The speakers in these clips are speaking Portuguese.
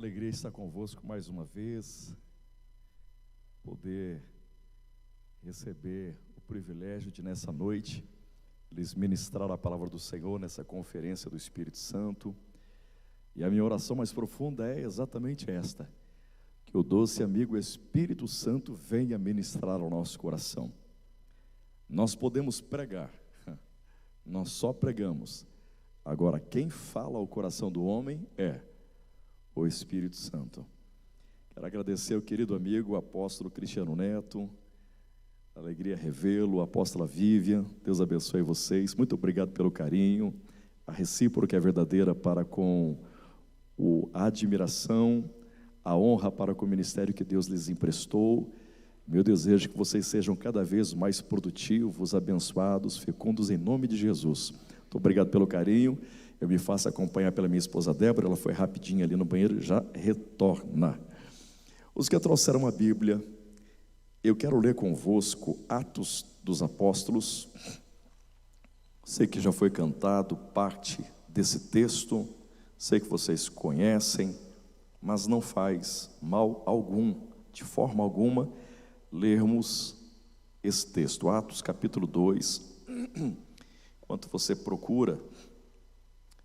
alegria estar convosco mais uma vez, poder receber o privilégio de nessa noite lhes ministrar a palavra do Senhor nessa conferência do Espírito Santo. E a minha oração mais profunda é exatamente esta: que o doce amigo Espírito Santo venha ministrar ao nosso coração. Nós podemos pregar, nós só pregamos. Agora, quem fala ao coração do homem é o Espírito Santo. Quero agradecer ao querido amigo, o apóstolo Cristiano Neto, alegria revê-lo, a apóstola Vivian, Deus abençoe vocês, muito obrigado pelo carinho, a recíproca é verdadeira para com a admiração, a honra para com o ministério que Deus lhes emprestou. Meu desejo é que vocês sejam cada vez mais produtivos, abençoados, fecundos em nome de Jesus. Muito obrigado pelo carinho. Eu me faço acompanhar pela minha esposa Débora, ela foi rapidinho ali no banheiro, já retorna. Os que trouxeram a Bíblia, eu quero ler convosco Atos dos Apóstolos. Sei que já foi cantado parte desse texto, sei que vocês conhecem, mas não faz mal algum, de forma alguma, lermos esse texto, Atos capítulo 2. Enquanto você procura,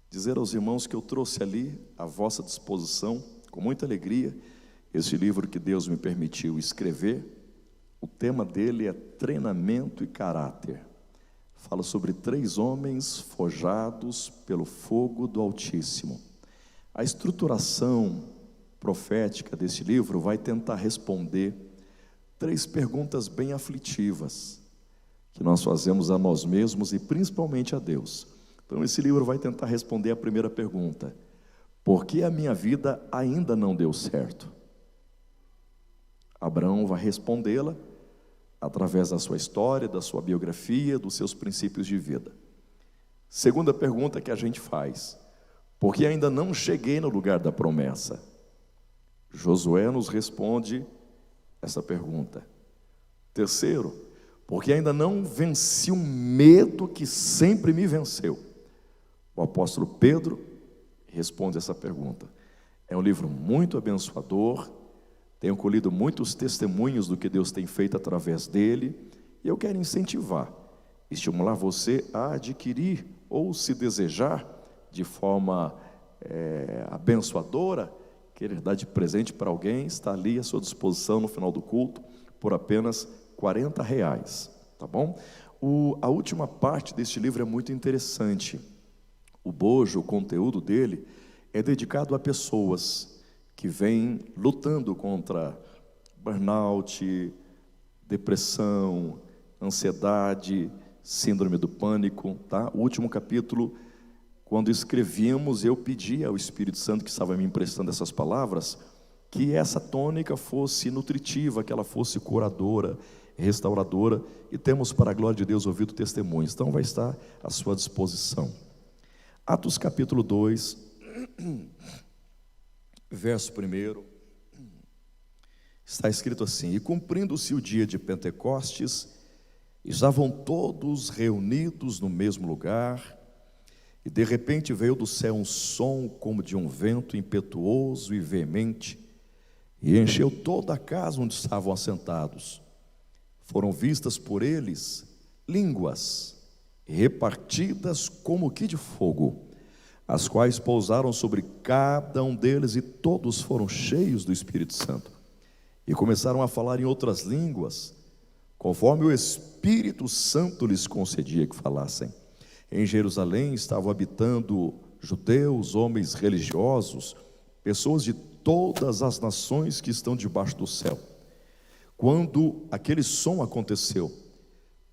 dizer aos irmãos que eu trouxe ali à vossa disposição, com muita alegria, este livro que Deus me permitiu escrever. O tema dele é treinamento e caráter. Fala sobre 3 homens forjados pelo fogo do Altíssimo. A estruturação profética deste livro vai tentar responder 3 perguntas bem aflitivas que nós fazemos a nós mesmos e principalmente a Deus. Então esse livro vai tentar responder a primeira pergunta: por que a minha vida ainda não deu certo? Abraão vai respondê-la através da sua história, da sua biografia, dos seus princípios de vida. Segunda pergunta que a gente faz: por que ainda não cheguei no lugar da promessa? Josué nos responde essa pergunta. Terceiro, porque ainda não venci um medo que sempre me venceu. O apóstolo Pedro responde essa pergunta. É um livro muito abençoador, tenho colhido muitos testemunhos do que Deus tem feito através dele, e eu quero incentivar, estimular você a adquirir, ou se desejar, de forma abençoadora, querer dar de presente para alguém, está ali à sua disposição no final do culto, por apenas R$40, tá bom? A última parte deste livro é muito interessante. O bojo, o conteúdo dele, é dedicado a pessoas que vêm lutando contra burnout, depressão, ansiedade, síndrome do pânico, tá? O último capítulo, quando escrevíamos, eu pedi ao Espírito Santo que estava me emprestando essas palavras, que essa tônica fosse nutritiva, que ela fosse curadora, restauradora, e temos, para a glória de Deus, ouvido testemunhos. Então vai estar à sua disposição. Atos capítulo 2, verso 1, está escrito assim: e cumprindo-se o dia de Pentecostes, estavam todos reunidos no mesmo lugar, e de repente veio do céu um som como de um vento impetuoso e veemente, e encheu toda a casa onde estavam assentados. Foram vistas por eles línguas repartidas como que de fogo, as quais pousaram sobre cada um deles, e todos foram cheios do Espírito Santo, e começaram a falar em outras línguas, conforme o Espírito Santo lhes concedia que falassem. Em Jerusalém estavam habitando judeus, homens religiosos, pessoas de todas as nações que estão debaixo do céu. Quando aquele som aconteceu,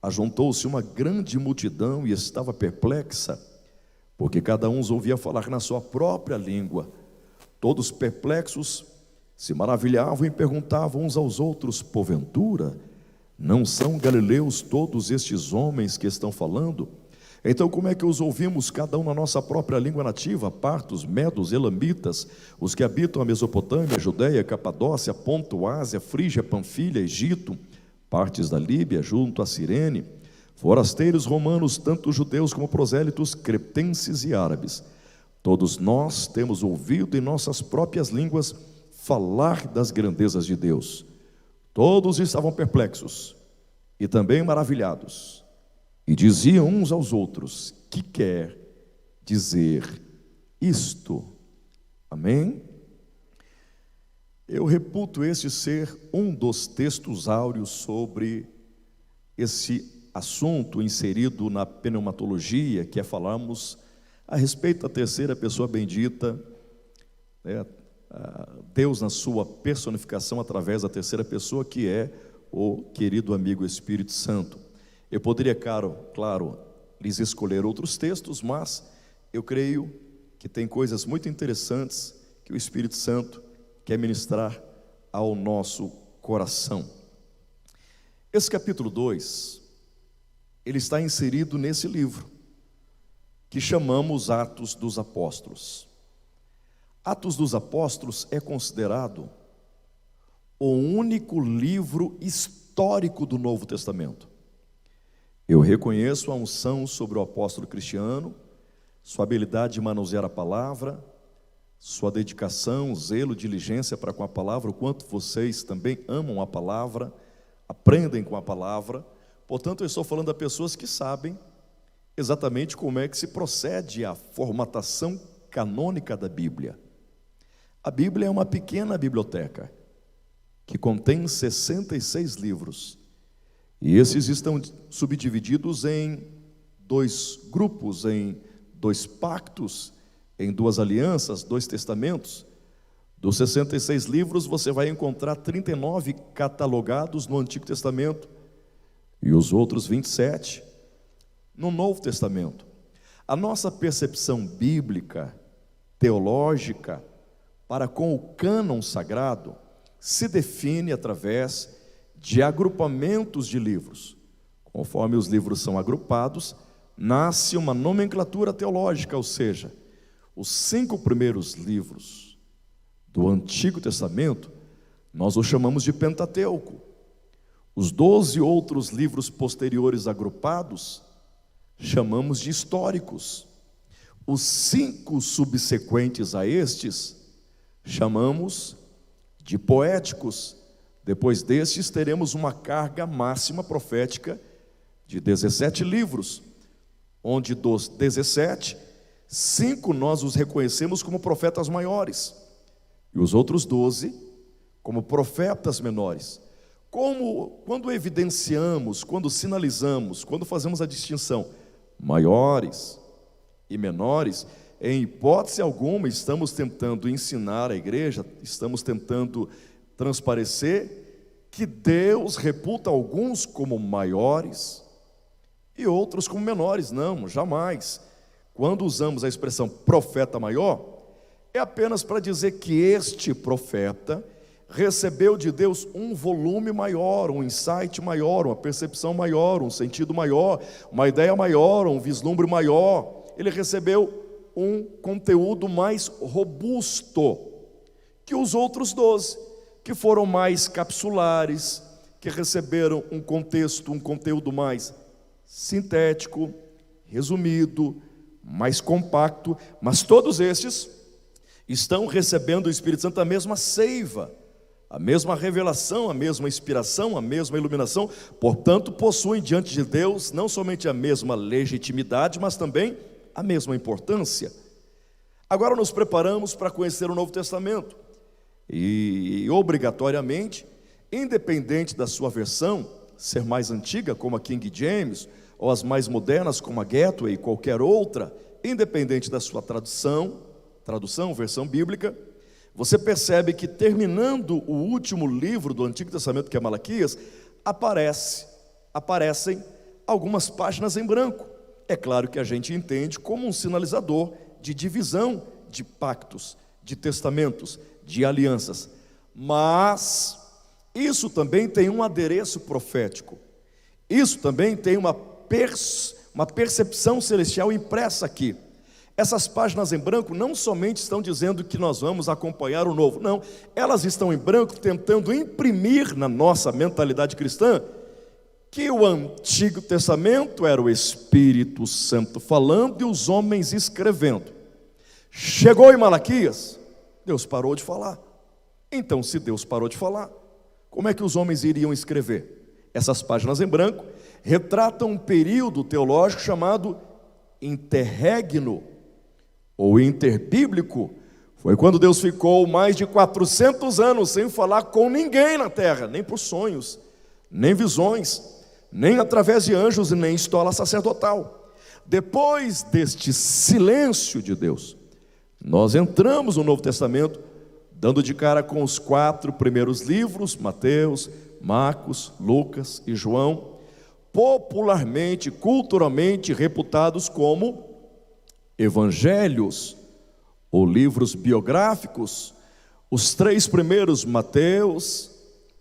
ajuntou-se uma grande multidão e estava perplexa, porque cada um os ouvia falar na sua própria língua. Todos perplexos se maravilhavam e perguntavam uns aos outros: porventura, não são galileus todos estes homens que estão falando? Então como é que os ouvimos, cada um na nossa própria língua nativa? Partos, medos, elamitas, os que habitam a Mesopotâmia, a Judeia, a Capadócia, Ponto, Ásia, Frígia, Panfilha, Egito, partes da Líbia, junto a Cirene, forasteiros romanos, tanto judeus como prosélitos, cretenses e árabes. Todos nós temos ouvido em nossas próprias línguas falar das grandezas de Deus. Todos estavam perplexos e também maravilhados, e diziam uns aos outros: que quer dizer isto? Amém? Eu reputo este ser um dos textos áureos sobre esse assunto inserido na pneumatologia, que é falarmos a respeito da terceira pessoa bendita, né? Deus na sua personificação através da terceira pessoa, que é o querido amigo Espírito Santo. Eu poderia, claro, lhes escolher outros textos, mas eu creio que tem coisas muito interessantes que o Espírito Santo quer ministrar ao nosso coração. Esse capítulo 2, ele está inserido nesse livro, que chamamos Atos dos Apóstolos. Atos dos Apóstolos é considerado o único livro histórico do Novo Testamento. Eu reconheço a unção sobre o apóstolo Cristiano, sua habilidade de manusear a palavra, sua dedicação, zelo, diligência para com a palavra, o quanto vocês também amam a palavra, aprendem com a palavra. Portanto, eu estou falando a pessoas que sabem exatamente como é que se procede à formatação canônica da Bíblia. A Bíblia é uma pequena biblioteca que contém 66 livros, e esses estão subdivididos em 2 grupos, em 2 pactos, em 2 alianças, 2 testamentos. Dos 66 livros você vai encontrar 39 catalogados no Antigo Testamento e os outros 27 no Novo Testamento. A nossa percepção bíblica, teológica, para com o cânon sagrado, se define através de agrupamentos de livros. Conforme os livros são agrupados, nasce uma nomenclatura teológica, ou seja, os 5 primeiros livros do Antigo Testamento, nós os chamamos de Pentateuco. Os 12 outros livros posteriores agrupados, chamamos de históricos. Os 5 subsequentes a estes, chamamos de poéticos. Depois destes, teremos uma carga máxima profética de 17 livros, onde dos 17, 5 nós os reconhecemos como profetas maiores, e os outros 12 como profetas menores. Quando evidenciamos, quando sinalizamos, quando fazemos a distinção maiores e menores, em hipótese alguma estamos tentando ensinar a igreja, estamos tentando transparecer que Deus reputa alguns como maiores e outros como menores. Não, jamais. Quando usamos a expressão profeta maior, é apenas para dizer que este profeta recebeu de Deus um volume maior, um insight maior, uma percepção maior, um sentido maior, uma ideia maior, um vislumbre maior. Ele recebeu um conteúdo mais robusto que os outros 12, que foram mais capsulares, que receberam um contexto, um conteúdo mais sintético, resumido, mais compacto. Mas todos estes estão recebendo do Espírito Santo a mesma seiva, a mesma revelação, a mesma inspiração, a mesma iluminação. Portanto, possuem diante de Deus não somente a mesma legitimidade, mas também a mesma importância. Agora nos preparamos para conhecer o Novo Testamento e obrigatoriamente, independente da sua versão ser mais antiga, como a King James, ou as mais modernas, como a Gateway, qualquer outra, independente da sua tradução, versão bíblica, você percebe que terminando o último livro do Antigo Testamento, que é Malaquias, aparecem algumas páginas em branco. É claro que a gente entende como um sinalizador de divisão de pactos, de testamentos, de alianças. Mas isso também tem um adereço profético. Isso também tem uma percepção celestial impressa aqui. Essas páginas em branco não somente estão dizendo que nós vamos acompanhar o novo, não, elas estão em branco tentando imprimir na nossa mentalidade cristã que o Antigo Testamento era o Espírito Santo falando e os homens escrevendo. Chegou em Malaquias, Deus parou de falar. Então, se Deus parou de falar, como é que os homens iriam escrever? Essas páginas em branco retratam um período teológico chamado interregno, ou interbíblico. Foi quando Deus ficou mais de 400 anos sem falar com ninguém na terra, nem por sonhos, nem visões, nem através de anjos e nem estola sacerdotal. Depois deste silêncio de Deus, nós entramos no Novo Testamento, dando de cara com os 4 primeiros livros, Mateus, Marcos, Lucas e João, popularmente, culturalmente reputados como evangelhos ou livros biográficos. Os 3 primeiros, Mateus,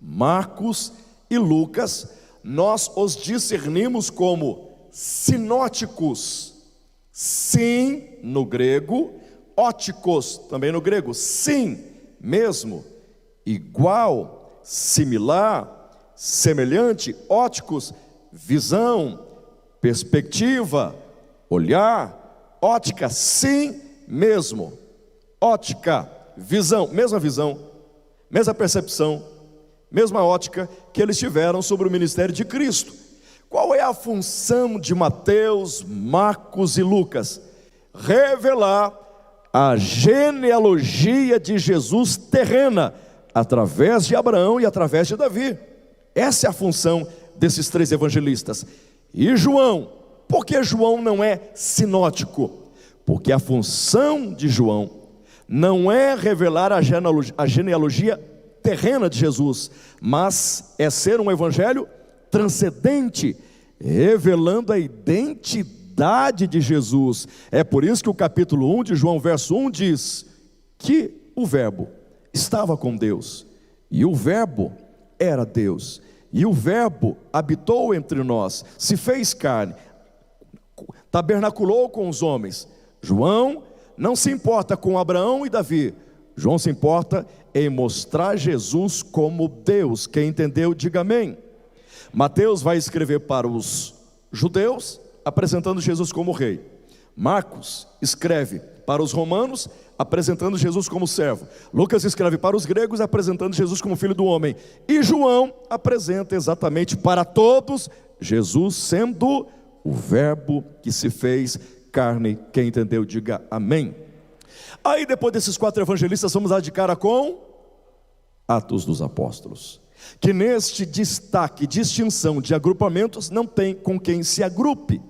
Marcos e Lucas, nós os discernimos como sinóticos. Sim, no grego, óticos, também no grego, sim, mesmo, igual, similar, semelhante, óticos, visão, perspectiva, olhar, ótica, sim, mesmo, ótica, visão, mesma percepção, mesma ótica que eles tiveram sobre o ministério de Cristo. Qual é a função de Mateus, Marcos e Lucas? Revelar a genealogia de Jesus terrena, através de Abraão e através de Davi. Essa é a função desses 3 evangelistas. E João, por que João não é sinótico? Porque a função de João não é revelar a genealogia terrena de Jesus, mas é ser um evangelho transcendente, revelando a identidade de Jesus. É por isso que o capítulo 1 de João, verso 1 diz que o verbo estava com Deus, e o verbo era Deus, e o verbo habitou entre nós, se fez carne, tabernaculou com os homens. João não se importa com Abraão e Davi, João se importa em mostrar Jesus como Deus. Quem entendeu, diga amém. Mateus vai escrever para os judeus, apresentando Jesus como rei. Marcos escreve para os romanos, apresentando Jesus como servo. Lucas escreve para os gregos, apresentando Jesus como filho do homem. E João apresenta exatamente para todos, Jesus sendo o verbo que se fez carne. Quem entendeu, diga amém. Aí depois desses 4 evangelistas, vamos dar de cara com Atos dos Apóstolos, que neste destaque, distinção de agrupamentos, não tem com quem se agrupe.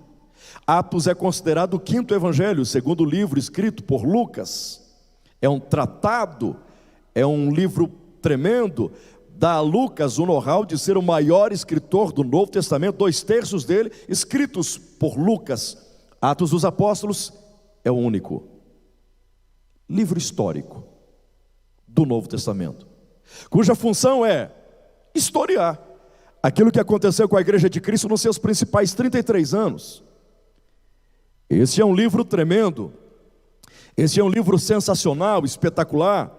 Atos é considerado o 5º evangelho, segundo livro escrito por Lucas. É um tratado, é um livro tremendo. Dá a Lucas o know-how de ser o maior escritor do Novo Testamento, 2/3 dele escritos por Lucas. Atos dos Apóstolos é o único livro histórico do Novo Testamento, cuja função é historiar aquilo que aconteceu com a igreja de Cristo nos seus principais 33 anos. Esse é um livro tremendo, esse é um livro sensacional, espetacular.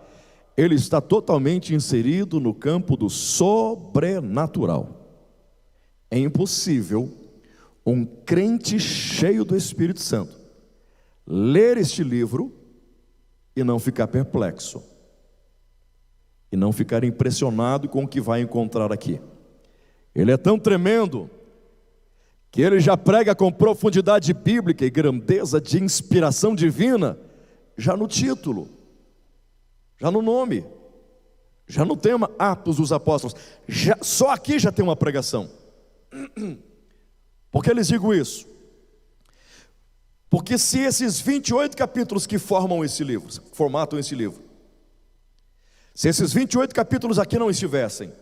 Ele está totalmente inserido no campo do sobrenatural. É impossível um crente cheio do Espírito Santo ler este livro e não ficar perplexo, e não ficar impressionado com o que vai encontrar aqui. Ele é tão tremendo que ele já prega com profundidade bíblica e grandeza de inspiração divina, já no título, já no nome, já no tema Atos dos Apóstolos. Só aqui já tem uma pregação. Por que lhes digo isso? Porque se esses 28 capítulos que formatam esse livro, se esses 28 capítulos aqui não estivessem,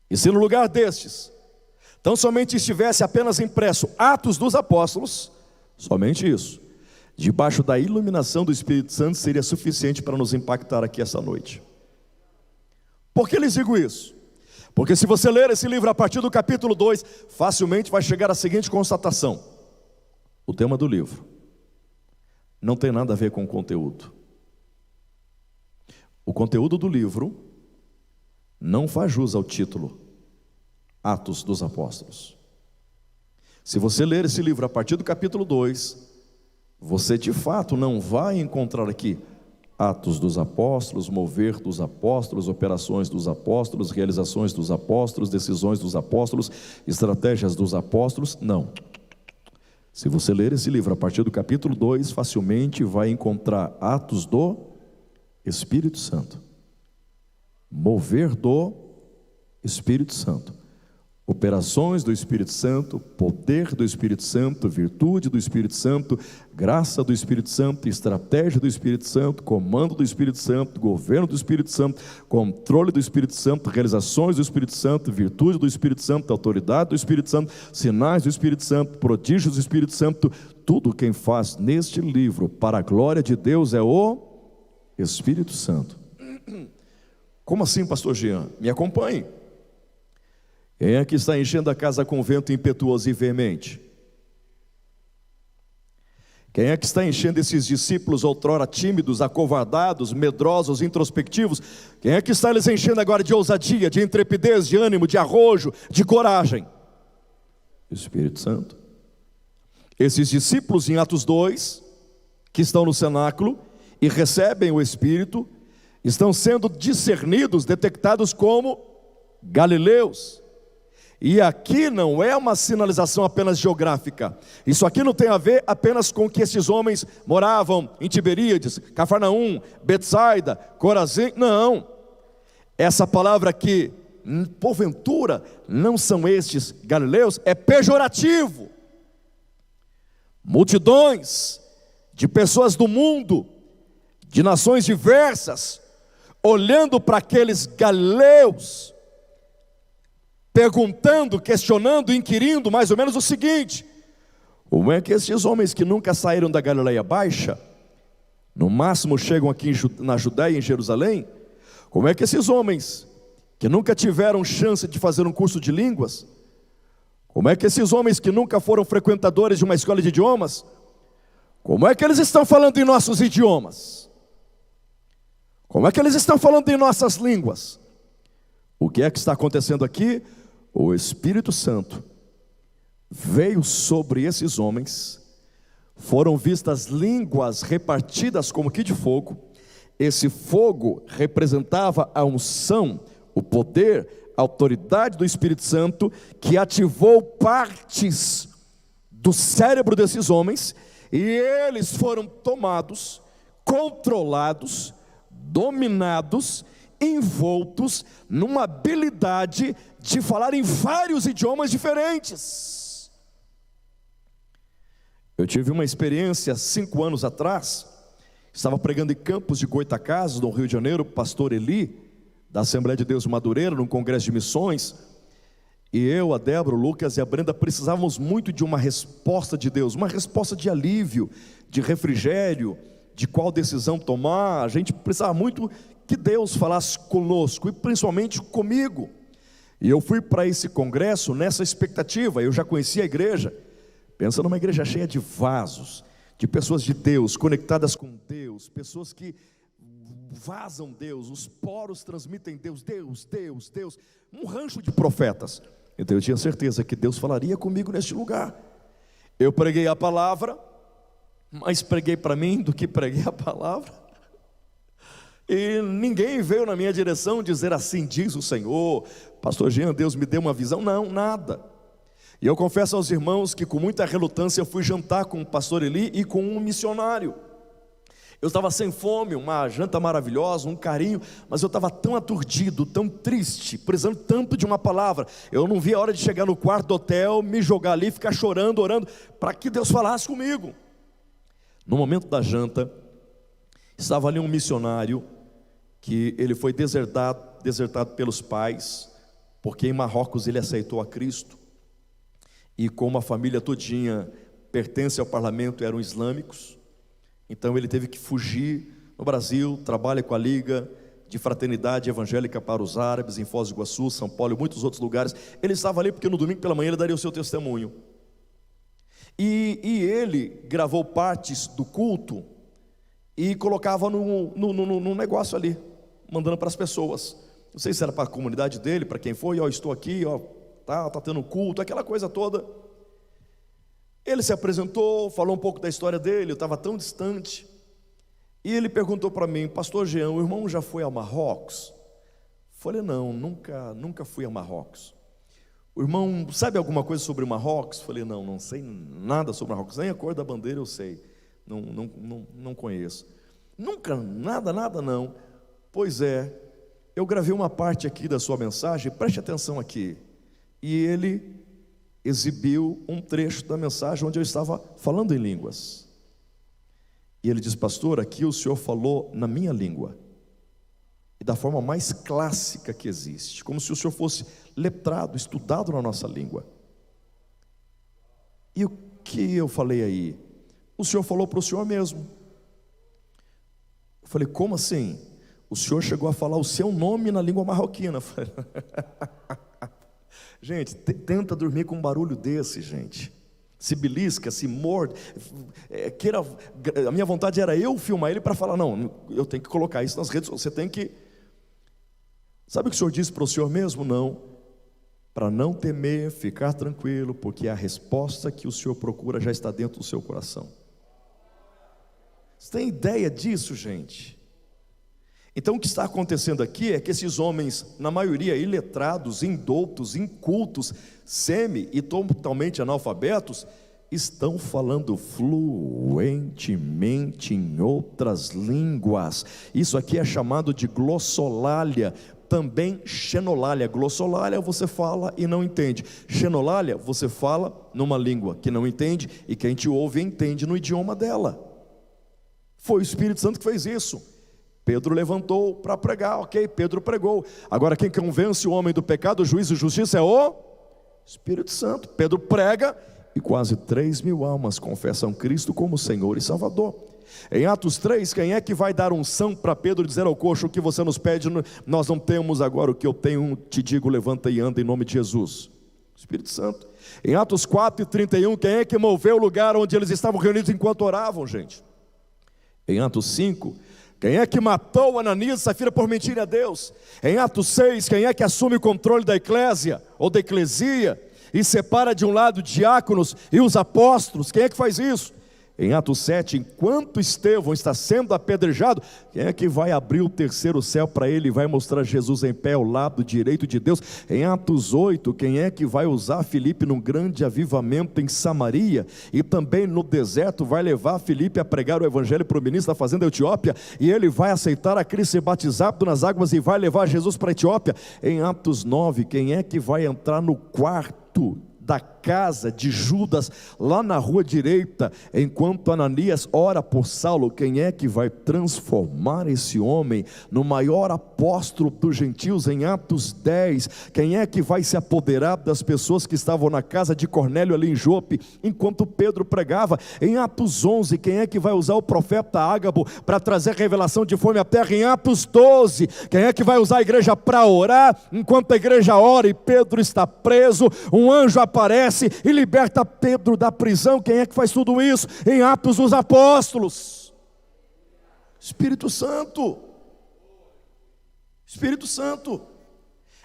e se no lugar destes tão somente estivesse apenas impresso Atos dos Apóstolos, somente isso, debaixo da iluminação do Espírito Santo, seria suficiente para nos impactar aqui essa noite. Por que lhes digo isso? Porque se você ler esse livro a partir do capítulo 2, facilmente vai chegar à seguinte constatação: o tema do livro não tem nada a ver com o conteúdo. O conteúdo do livro não faz jus ao título Atos dos Apóstolos. Se você ler esse livro a partir do capítulo 2, Você de fato não vai encontrar aqui Atos dos Apóstolos, mover dos apóstolos, operações dos apóstolos, realizações dos apóstolos, decisões dos apóstolos, estratégias dos apóstolos. Não. Se você ler esse livro a partir do capítulo 2, facilmente vai encontrar Atos do Espírito Santo, mover do Espírito Santo, operações do Espírito Santo, poder do Espírito Santo, virtude do Espírito Santo, graça do Espírito Santo, estratégia do Espírito Santo, comando do Espírito Santo, governo do Espírito Santo, controle do Espírito Santo, realizações do Espírito Santo, virtude do Espírito Santo, autoridade do Espírito Santo, sinais do Espírito Santo, prodígios do Espírito Santo. Tudo quem faz neste livro para a glória de Deus é o Espírito Santo. Como assim, pastor Jean? Me acompanhe. Quem é que está enchendo a casa com vento impetuoso e veemente? Quem é que está enchendo esses discípulos outrora tímidos, acovardados, medrosos, introspectivos? Quem é que está eles enchendo agora de ousadia, de intrepidez, de ânimo, de arrojo, de coragem? O Espírito Santo. Esses discípulos em Atos 2, que estão no cenáculo e recebem o Espírito, estão sendo discernidos, detectados como galileus. E aqui não é uma sinalização apenas geográfica. Isso aqui não tem a ver apenas com que esses homens moravam em Tiberíades, Cafarnaum, Betsaida, Corazim. Não. Essa palavra aqui, porventura, não são estes galileus, é pejorativo. Multidões de pessoas do mundo, de nações diversas, olhando para aqueles galileus, perguntando, questionando, inquirindo mais ou menos o seguinte: como é que esses homens que nunca saíram da Galileia Baixa, no máximo chegam aqui na Judéia, em Jerusalém, como é que esses homens que nunca tiveram chance de fazer um curso de línguas, como é que esses homens que nunca foram frequentadores de uma escola de idiomas, como é que eles estão falando em nossos idiomas? Como é que eles estão falando em nossas línguas? O que é que está acontecendo aqui? O Espírito Santo veio sobre esses homens, foram vistas línguas repartidas como que de fogo. Esse fogo representava a unção, o poder, a autoridade do Espírito Santo, que ativou partes do cérebro desses homens, e eles foram tomados, controlados, dominados, envoltos numa habilidade de falar em vários idiomas diferentes. Eu tive uma experiência 5 anos atrás. Estava pregando em Campos de Goytacazes, no Rio de Janeiro, pastor Eli, da Assembleia de Deus Madureira, num congresso de missões. E eu, a Débora, o Lucas e a Brenda precisávamos muito de uma resposta de Deus, uma resposta de alívio, de refrigério, de qual decisão tomar. A gente precisava muito que Deus falasse conosco, e principalmente comigo. E eu fui para esse congresso nessa expectativa. Eu já conhecia a igreja, pensa numa igreja cheia de vasos, de pessoas de Deus, conectadas com Deus, pessoas que vazam Deus, os poros transmitem Deus, Deus, Deus, Deus, um rancho de profetas. Então eu tinha certeza que Deus falaria comigo neste lugar. Eu preguei a palavra, mais preguei para mim do que preguei a palavra. E ninguém veio na minha direção dizer assim diz o Senhor, pastor Jean, Deus me deu uma visão. Não, nada. E eu confesso aos irmãos que com muita relutância eu fui jantar com o pastor Eli e com um missionário. Eu estava sem fome, uma janta maravilhosa, um carinho, mas eu estava tão aturdido, tão triste, precisando tanto de uma palavra. Eu não via a hora de chegar no quarto do hotel, me jogar ali, ficar chorando, orando, para que Deus falasse comigo. No momento da janta, estava ali um missionário, que ele foi desertado pelos pais, porque em Marrocos ele aceitou a Cristo, e como a família todinha pertence ao parlamento, eram islâmicos, então ele teve que fugir. No Brasil, trabalha com a Liga de Fraternidade Evangélica para os Árabes, em Foz do Iguaçu, São Paulo e muitos outros lugares. Ele estava ali porque no domingo pela manhã ele daria o seu testemunho, e ele gravou partes do culto, e colocava num negócio ali, mandando para as pessoas. Não sei se era para a comunidade dele, para quem foi. Ó, estou aqui, ó, tá tendo culto, aquela coisa toda. Ele se apresentou, falou um pouco da história dele, eu estava tão distante. E ele perguntou para mim: pastor Jean, o irmão já foi ao Marrocos? Falei: não, nunca fui a Marrocos. O irmão sabe alguma coisa sobre o Marrocos? Falei: não sei nada sobre o Marrocos, nem a cor da bandeira eu sei, não conheço. Nunca, nada não. Pois é, eu gravei uma parte aqui da sua mensagem, preste atenção aqui. E ele exibiu um trecho da mensagem onde eu estava falando em línguas. E ele diz: pastor, aqui o senhor falou na minha língua, e da forma mais clássica que existe, como se o senhor fosse letrado, estudado na nossa língua. E o que eu falei aí? O senhor falou para o senhor mesmo. Eu falei: como assim? O senhor chegou a falar o seu nome na língua marroquina. Eu falei, gente, tenta dormir com um barulho desse, gente. Se belisca, se morde. A minha vontade era eu filmar ele para falar: não, eu tenho que colocar isso nas redes. Você tem que... Sabe o que o senhor disse para o senhor mesmo? Não, para não temer, ficar tranquilo, porque a resposta que o senhor procura já está dentro do seu coração. Você tem ideia disso, gente? Então o que está acontecendo aqui é que esses homens, na maioria iletrados, indoutos, incultos, semi e totalmente analfabetos, estão falando fluentemente em outras línguas. Isso aqui é chamado de glossolalia, também xenolalia. Glossolalia você fala e não entende. Xenolalia você fala numa língua que não entende, e quem te ouve entende no idioma dela. Foi o Espírito Santo que fez isso. Pedro levantou para pregar, ok, Pedro pregou. Agora quem convence o homem do pecado, juízo e justiça é o Espírito Santo. Pedro prega e quase 3.000 almas confessam Cristo como Senhor e Salvador. Em Atos 3, quem é que vai dar unção para Pedro dizer ao coxo: o que você nos pede, nós não temos, agora o que eu tenho te digo, levanta e anda em nome de Jesus. Espírito Santo. Em Atos 4:31, quem é que moveu o lugar onde eles estavam reunidos enquanto oravam, gente? Em Atos 5, quem é que matou Ananias e Safira por mentir a Deus? Em Atos 6, quem é que assume o controle da eclésia, ou da eclesia, e separa de um lado diáconos e os apóstolos? Quem é que faz isso? Em Atos 7, enquanto Estevão está sendo apedrejado, quem é que vai abrir o terceiro céu para ele e vai mostrar Jesus em pé ao lado direito de Deus? Em Atos 8, quem é que vai usar Filipe num grande avivamento em Samaria, e também no deserto vai levar Filipe a pregar o evangelho para o ministro da fazenda Etiópia, e ele vai aceitar a Cristo, ser batizado nas águas e vai levar Jesus para a Etiópia? Em Atos 9, quem é que vai entrar no quarto da casa de Judas, lá na rua direita, enquanto Ananias ora por Saulo? Quem é que vai transformar esse homem no maior apóstolo dos gentios? Em Atos 10, quem é que vai se apoderar das pessoas que estavam na casa de Cornélio ali em Jope, enquanto Pedro pregava? Em Atos 11, quem é que vai usar o profeta Ágabo para trazer revelação de fome à terra? Em Atos 12, quem é que vai usar a igreja para orar, enquanto a igreja ora e Pedro está preso, um anjo aparece e liberta Pedro da prisão? Quem é que faz tudo isso? Em Atos dos Apóstolos. Espírito Santo. Espírito Santo.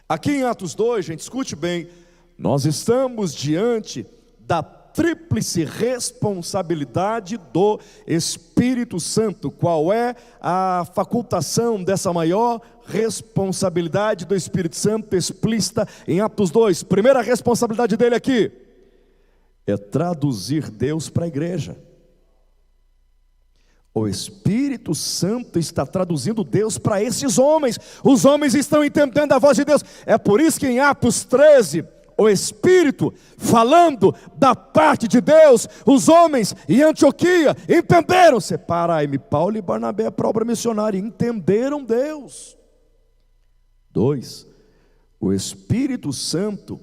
Aqui em Atos 2, gente, escute bem, nós estamos diante da tríplice responsabilidade do Espírito Santo. Qual é a facultação dessa maior responsabilidade do Espírito Santo explícita em Atos 2? Primeira responsabilidade dele aqui é traduzir Deus para a igreja. O Espírito Santo está traduzindo Deus para esses homens. Os homens estão entendendo a voz de Deus. É por isso que em Atos 13, o Espírito falando da parte de Deus, os homens em Antioquia entenderam. Separai-me Paulo e Barnabé para a obra missionária. Entenderam Deus. 2, o Espírito Santo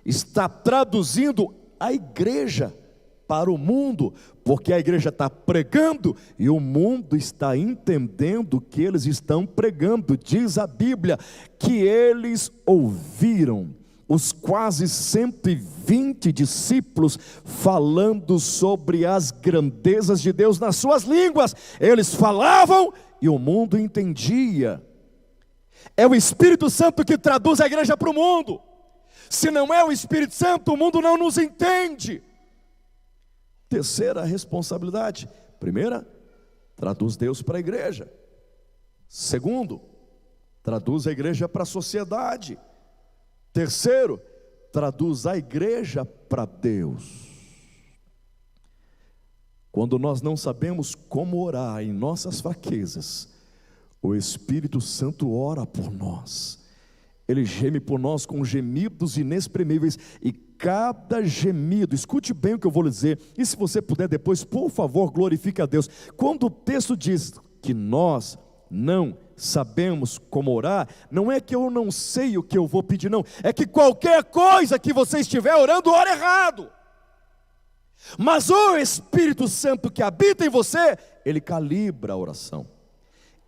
está traduzindo a igreja para o mundo, porque a igreja está pregando e o mundo está entendendo o que eles estão pregando. Diz a Bíblia que eles ouviram os quase 120 discípulos falando sobre as grandezas de Deus nas suas línguas. Eles falavam e o mundo entendia. É o Espírito Santo que traduz a igreja para o mundo. Se não é o Espírito Santo, o mundo não nos entende. Terceira responsabilidade: primeira, traduz Deus para a igreja. Segundo, traduz a igreja para a sociedade. Terceiro, traduz a igreja para Deus. Quando nós não sabemos como orar em nossas fraquezas, o Espírito Santo ora por nós. Ele geme por nós com gemidos inexprimíveis, e cada gemido, escute bem o que eu vou lhe dizer, e se você puder depois, por favor, glorifique a Deus. Quando o texto diz que nós não sabemos como orar, não é que eu não sei o que eu vou pedir, não, é que qualquer coisa que você estiver orando, ora errado. Mas o Espírito Santo que habita em você, ele calibra a oração,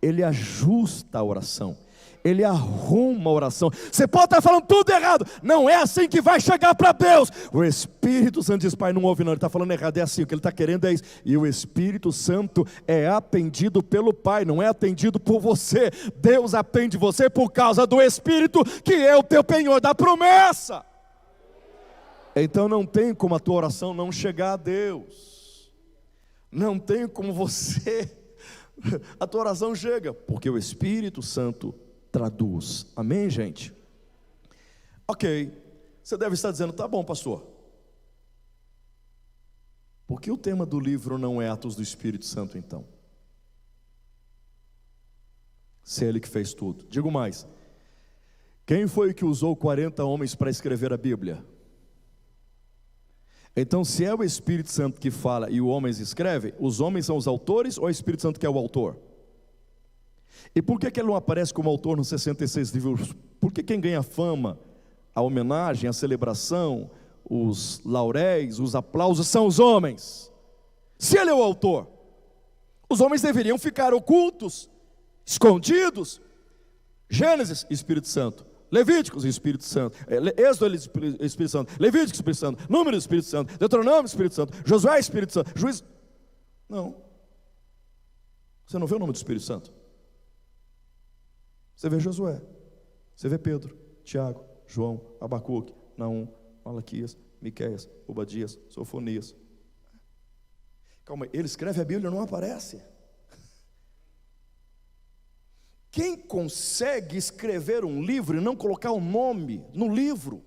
ele ajusta a oração, ele arruma a oração. Você pode estar falando tudo errado, não é assim que vai chegar para Deus. O Espírito Santo diz: Pai, não ouve não, ele está falando errado, é assim, o que ele está querendo é isso. E o Espírito Santo é atendido pelo Pai, não é atendido por você. Deus atende você por causa do Espírito, que é o teu penhor da promessa. Então não tem como a tua oração não chegar a Deus, não tem como a tua oração chega, porque o Espírito Santo traduz. Amém, gente? Ok, você deve estar dizendo: tá bom, pastor, por que o tema do livro não é Atos do Espírito Santo então? Se é ele que fez tudo. Digo mais: quem foi que usou 40 homens para escrever a Bíblia? Então, se é o Espírito Santo que fala e os homens escrevem, os homens são os autores ou é o Espírito Santo que é o autor? E por que ele não aparece como autor nos 66 livros? Porque quem ganha fama, a homenagem, a celebração, os lauréis, os aplausos são os homens. Se ele é o autor, os homens deveriam ficar ocultos, escondidos. Gênesis, Espírito Santo. Levíticos, Espírito Santo. Êxodo, Espírito Santo. Levíticos, Espírito Santo. Números, Espírito Santo. Deuteronômio, Espírito Santo. Josué, Espírito Santo. Juízo. Não. Você não vê o nome do Espírito Santo? Você vê Josué, você vê Pedro, Tiago, João, Abacuque, Naum, Malaquias, Miqueias, Obadias, Sofonias. Calma aí, ele escreve a Bíblia e não aparece. Quem consegue escrever um livro e não colocar o nome no livro?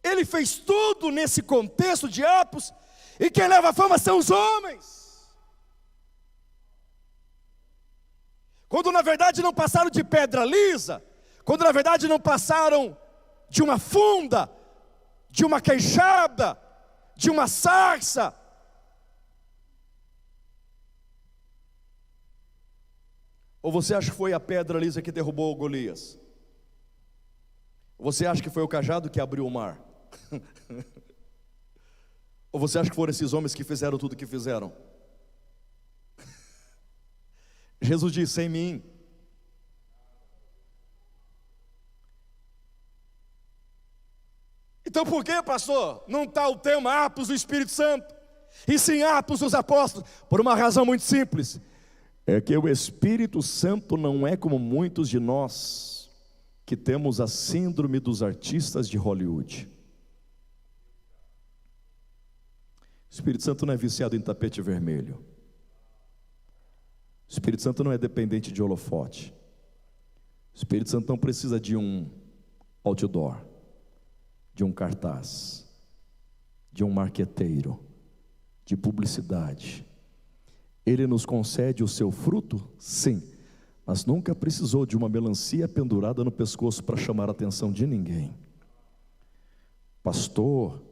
Ele fez tudo nesse contexto de Apos, e quem leva a fama são os homens. Quando na verdade não passaram de pedra lisa, quando na verdade não passaram de uma funda, de uma queixada, de uma sarça. Ou você acha que foi a pedra lisa que derrubou Golias? Ou você acha que foi o cajado que abriu o mar? Ou você acha que foram esses homens que fizeram tudo o que fizeram? Jesus disse: sem mim então por que, pastor, não está o tema Apos do Espírito Santo, e sim Apos dos Apóstolos? Por uma razão muito simples: é que o Espírito Santo não é como muitos de nós que temos a síndrome dos artistas de Hollywood. O Espírito Santo não é viciado em tapete vermelho. O Espírito Santo não é dependente de holofote. O Espírito Santo não precisa de um outdoor, de um cartaz, de um marqueteiro, de publicidade. Ele nos concede o seu fruto, sim, mas nunca precisou de uma melancia pendurada no pescoço para chamar a atenção de ninguém. Pastor,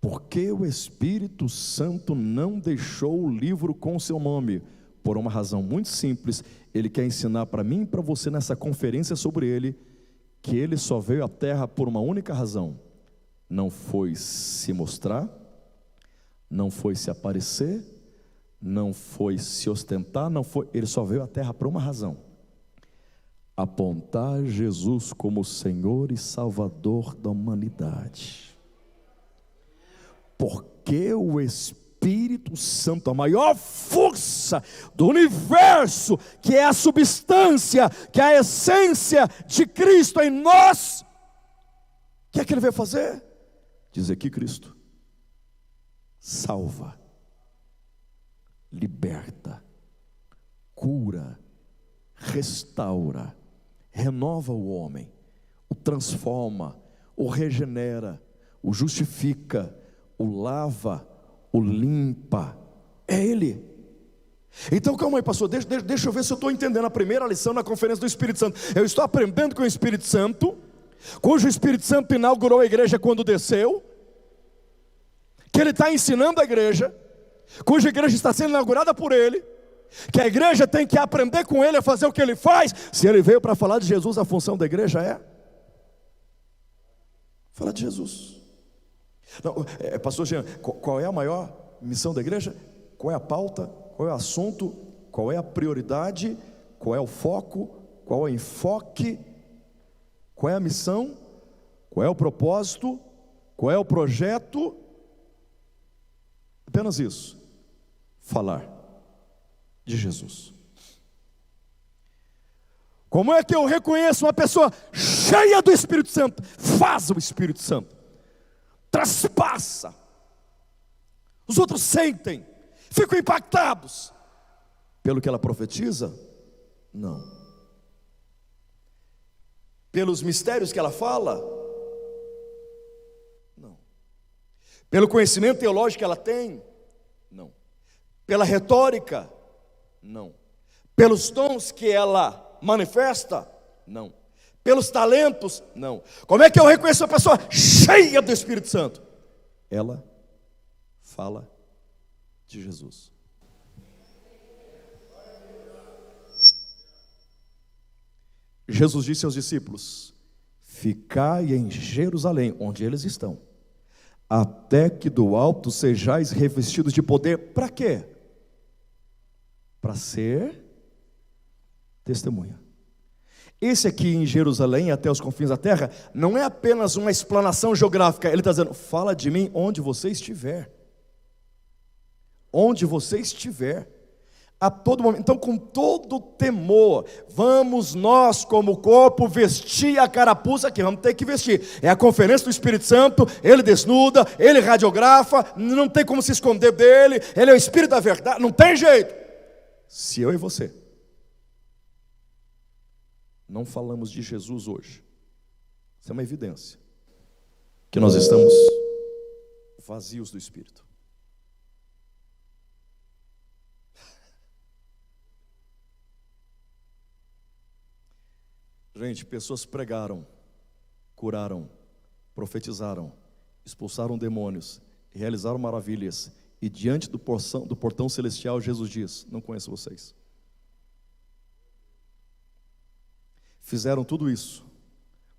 por que o Espírito Santo não deixou o livro com o seu nome? Por uma razão muito simples: ele quer ensinar para mim e para você nessa conferência sobre ele, que ele só veio à terra por uma única razão: não foi se mostrar, não foi se aparecer, não foi se ostentar, ele só veio à terra por uma razão: apontar Jesus como Senhor e Salvador da humanidade. Porque o Espírito Santo, a maior força do universo, que é a substância, que é a essência de Cristo em nós, o que é que ele veio fazer? Diz aqui Cristo: salva, liberta, cura, restaura, renova o homem, o transforma, o regenera, o justifica, o lava, o limpa. É Ele. Então calma aí, pastor, deixa eu ver se eu estou entendendo a primeira lição na conferência do Espírito Santo. Eu estou aprendendo com o Espírito Santo, cujo Espírito Santo inaugurou a igreja quando desceu, que ele está ensinando a igreja, cuja igreja está sendo inaugurada por ele, que a igreja tem que aprender com ele a fazer o que ele faz. Se ele veio para falar de Jesus, a função da igreja é falar de Jesus. Não, pastor Jean, qual é a maior missão da igreja? Qual é a pauta? Qual é o assunto? Qual é a prioridade? Qual é o foco? Qual é o enfoque? Qual é a missão? Qual é o propósito? Qual é o projeto? Apenas isso: falar de Jesus. Como é que eu reconheço uma pessoa cheia do Espírito Santo? Faz o Espírito Santo, traspassa. Os outros sentem, ficam impactados pelo que ela profetiza? Não. Pelos mistérios que ela fala? Não. Pelo conhecimento teológico que ela tem? Não. Pela retórica? Não. Pelos dons que ela manifesta? Não. Pelos talentos? Não. Como é que eu reconheço uma pessoa cheia do Espírito Santo? Ela fala de Jesus. Jesus disse aos discípulos: ficai em Jerusalém, onde eles estão, até que do alto sejais revestidos de poder. Para quê? Para ser testemunha. Esse aqui em Jerusalém, até os confins da terra, não é apenas uma explanação geográfica. Ele está dizendo: fala de mim onde você estiver. Onde você estiver, a todo momento. Então, com todo temor, vamos nós como corpo vestir a carapuça que vamos ter que vestir. É a conferência do Espírito Santo. Ele desnuda, ele radiografa, não tem como se esconder dele. Ele é o Espírito da verdade, não tem jeito. Se eu e você não falamos de Jesus hoje, isso é uma evidência que nós estamos vazios do Espírito. Gente, pessoas pregaram, curaram, profetizaram, expulsaram demônios, realizaram maravilhas, e diante do portão celestial, Jesus diz: não conheço vocês. Fizeram tudo isso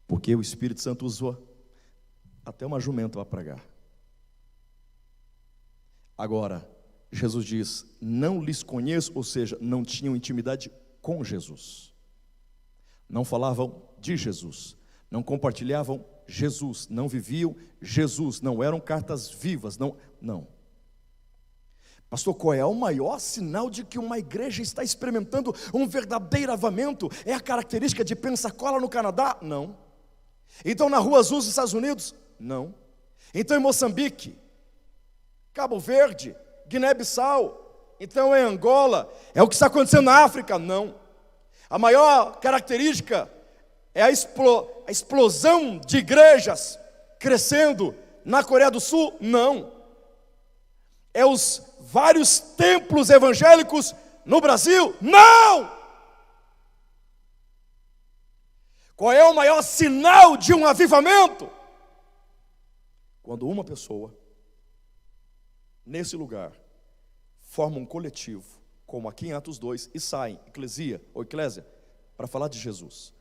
porque o Espírito Santo usou até uma jumenta para pregar. Agora, Jesus diz: não lhes conheço, ou seja, não tinham intimidade com Jesus. Não falavam de Jesus, não compartilhavam Jesus, não viviam Jesus, não eram cartas vivas, não. Pastor, qual é o maior sinal de que uma igreja está experimentando um verdadeiro avivamento? É a característica de Pensacola no Canadá? Não. Então na Rua Azul dos Estados Unidos? Não. Então em Moçambique, Cabo Verde, Guiné-Bissau, então em Angola? É o que está acontecendo na África? Não. A maior característica é a explosão de igrejas crescendo na Coreia do Sul? Não. É os vários templos evangélicos no Brasil? Não. Qual é o maior sinal de um avivamento? Quando uma pessoa, nesse lugar, forma um coletivo, como aqui em Atos 2, e saem, eclésia, para falar de Jesus.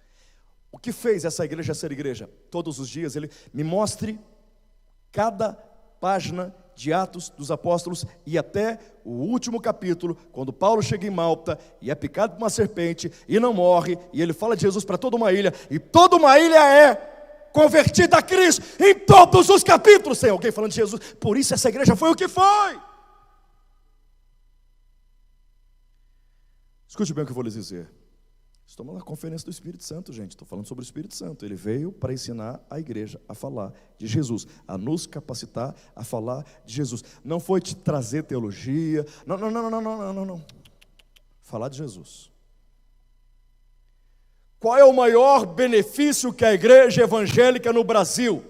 O que fez essa igreja ser igreja? Todos os dias ele me mostre cada página de Atos dos Apóstolos e até o último capítulo, quando Paulo chega em Malta e é picado por uma serpente e não morre, e ele fala de Jesus para toda uma ilha, e toda uma ilha é convertida a Cristo. Em todos os capítulos tem alguém falando de Jesus. Por isso essa igreja foi o que foi. Escute bem o que eu vou lhes dizer. Estamos na conferência do Espírito Santo, gente. Estou falando sobre o Espírito Santo. Ele veio para ensinar a igreja a falar de Jesus, a nos capacitar a falar de Jesus. Não foi te trazer teologia. Não. Falar de Jesus. Qual é o maior benefício que a igreja evangélica no Brasil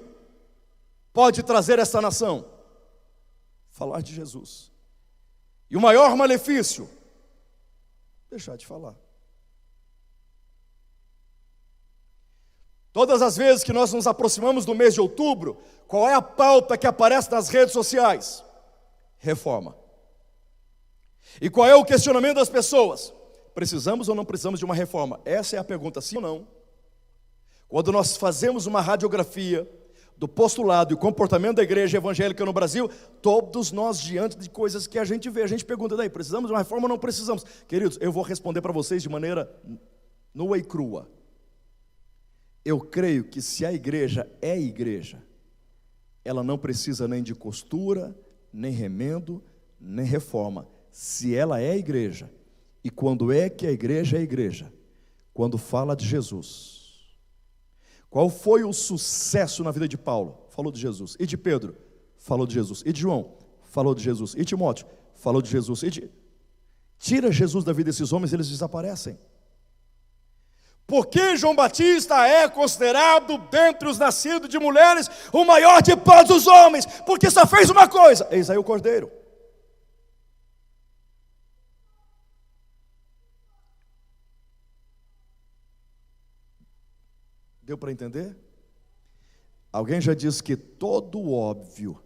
pode trazer a essa nação? Falar de Jesus. E o maior malefício? Deixar de falar. Todas as vezes que nós nos aproximamos do mês de outubro, qual é a pauta que aparece nas redes sociais? Reforma. E qual é o questionamento das pessoas? Precisamos ou não precisamos de uma reforma? Essa é a pergunta, sim ou não? Quando nós fazemos uma radiografia do postulado e comportamento da igreja evangélica no Brasil, todos nós, diante de coisas que a gente vê, a gente pergunta, daí, precisamos de uma reforma ou não precisamos? Queridos, eu vou responder para vocês de maneira nua e crua. Eu creio que se a igreja é igreja, ela não precisa nem de costura, nem remendo, nem reforma. Se ela é igreja, e quando é que a igreja é igreja? Quando fala de Jesus. Qual foi o sucesso na vida de Paulo? Falou de Jesus. E de Pedro? Falou de Jesus. E de João? Falou de Jesus. E Timóteo? Falou de Jesus. Tira Jesus da vida desses homens, eles desaparecem. Por que João Batista é considerado, dentre os nascidos de mulheres, o maior de todos os homens? Porque só fez uma coisa: eis aí o Cordeiro. Deu para entender? Alguém já disse que todo óbvio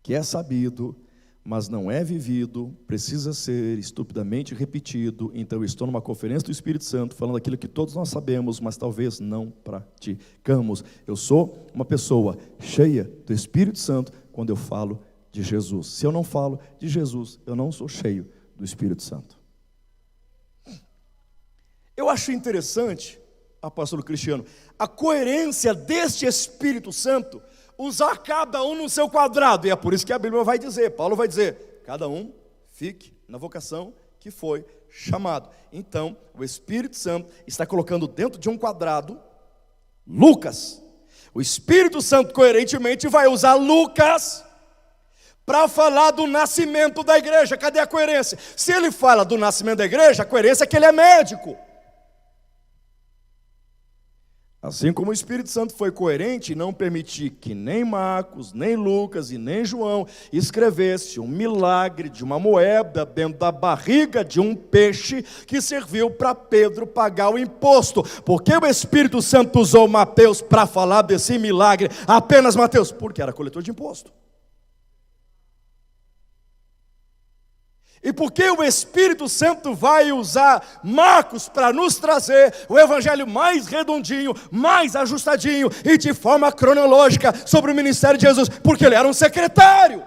que é sabido, mas não é vivido, precisa ser estupidamente repetido. Então eu estou numa conferência do Espírito Santo, falando aquilo que todos nós sabemos, mas talvez não praticamos. Eu sou uma pessoa cheia do Espírito Santo quando eu falo de Jesus. Se eu não falo de Jesus, eu não sou cheio do Espírito Santo. Eu acho interessante, apóstolo Cristiano, a coerência deste Espírito Santo, usar cada um no seu quadrado. E é por isso que a Bíblia vai dizer, Paulo vai dizer, cada um fique na vocação que foi chamado. Então, o Espírito Santo está colocando dentro de um quadrado Lucas. O Espírito Santo coerentemente vai usar Lucas para falar do nascimento da igreja. Cadê a coerência? Se ele fala do nascimento da igreja, a coerência é que ele é médico. Assim como o Espírito Santo foi coerente em não permitir que nem Marcos, nem Lucas e nem João escrevesse um milagre de uma moeda dentro da barriga de um peixe que serviu para Pedro pagar o imposto. Por que o Espírito Santo usou Mateus para falar desse milagre? Apenas Mateus? Porque era coletor de imposto. E por que o Espírito Santo vai usar Marcos para nos trazer o evangelho mais redondinho, mais ajustadinho e de forma cronológica sobre o ministério de Jesus? Porque ele era um secretário.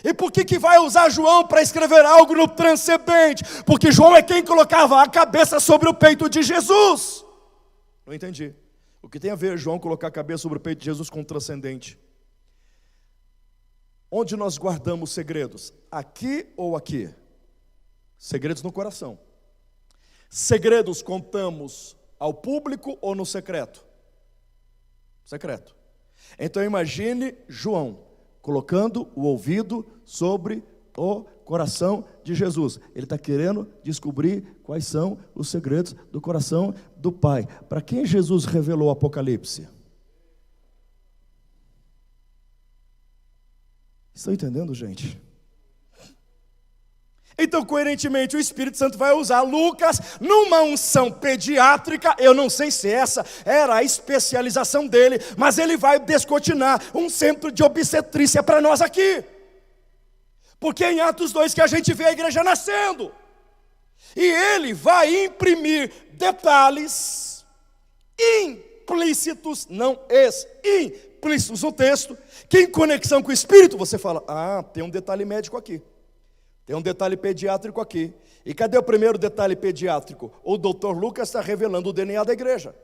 E por que vai usar João para escrever algo no transcendente? Porque João é quem colocava a cabeça sobre o peito de Jesus. Não entendi. O que tem a ver João colocar a cabeça sobre o peito de Jesus com o transcendente? Onde nós guardamos segredos? Aqui ou aqui? Segredos no coração. Segredos contamos ao público ou no secreto? Secreto. Então imagine João colocando o ouvido sobre o coração de Jesus. Ele está querendo descobrir quais são os segredos do coração do Pai. Para quem Jesus revelou o Apocalipse? Estão entendendo, gente? Então, coerentemente, o Espírito Santo vai usar Lucas numa unção pediátrica. Eu não sei se essa era a especialização dele, mas ele vai descortinar um centro de obstetrícia para nós aqui. Porque é em Atos 2 que a gente vê a igreja nascendo. E ele vai imprimir detalhes implícitos, não implícitos no texto, que em conexão com o Espírito você fala, tem um detalhe médico aqui, tem um detalhe pediátrico aqui. E cadê o primeiro detalhe pediátrico? O doutor Lucas está revelando o DNA da igreja.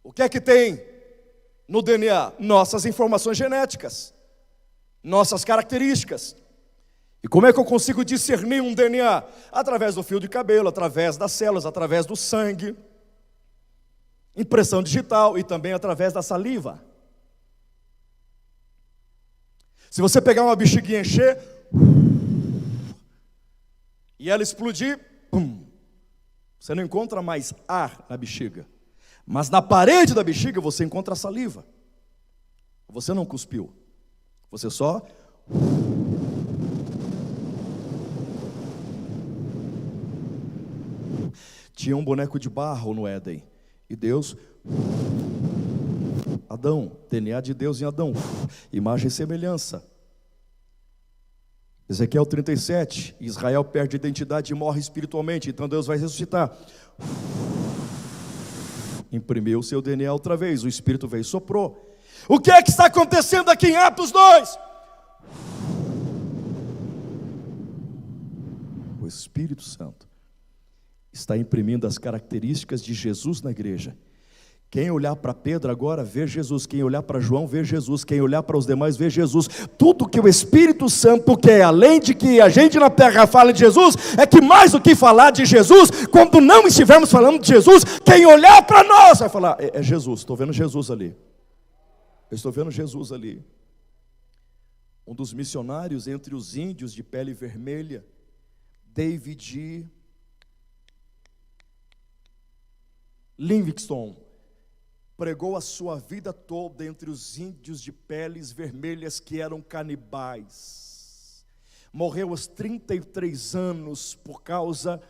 O que é que tem no DNA? Nossas informações genéticas, nossas características. E como é que eu consigo discernir um DNA? Através do fio de cabelo, através das células, através do sangue, impressão digital e também através da saliva. Se você pegar uma bexiguinha e encher, e ela explodir, pum, você não encontra mais ar na bexiga. Mas na parede da bexiga você encontra a saliva. Você não cuspiu. Você só... Tinha um boneco de barro no Éden. E Deus... Adão, DNA de Deus em Adão. Imagem e semelhança. Ezequiel 37, Israel perde identidade e morre espiritualmente, então Deus vai ressuscitar. Imprimiu o seu DNA outra vez, o Espírito veio e soprou. O que é que está acontecendo aqui em Atos 2? O Espírito Santo está imprimindo as características de Jesus na igreja. Quem olhar para Pedro agora, vê Jesus. Quem olhar para João, vê Jesus. Quem olhar para os demais, vê Jesus. Tudo que o Espírito Santo quer, além de que a gente na terra fale de Jesus, é que mais do que falar de Jesus, quando não estivermos falando de Jesus, quem olhar para nós vai falar, é Jesus, estou vendo Jesus ali. Eu estou vendo Jesus ali. Um dos missionários entre os índios de pele vermelha, David Livingstone, pregou a sua vida toda entre os índios de peles vermelhas que eram canibais. Morreu aos 33 anos por causa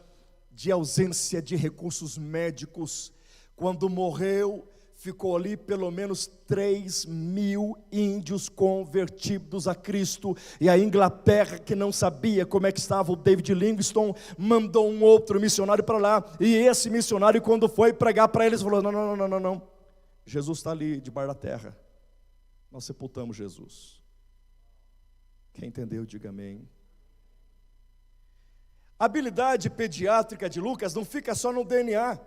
de ausência de recursos médicos. Quando morreu, ficou ali pelo menos 3.000 índios convertidos a Cristo. E a Inglaterra, que não sabia como é que estava o David Livingstone, mandou um outro missionário para lá. E esse missionário, quando foi pregar para eles, falou, não. Jesus está ali, debaixo da terra. Nós sepultamos Jesus. Quem entendeu, diga amém. A habilidade pediátrica de Lucas não fica só no DNA.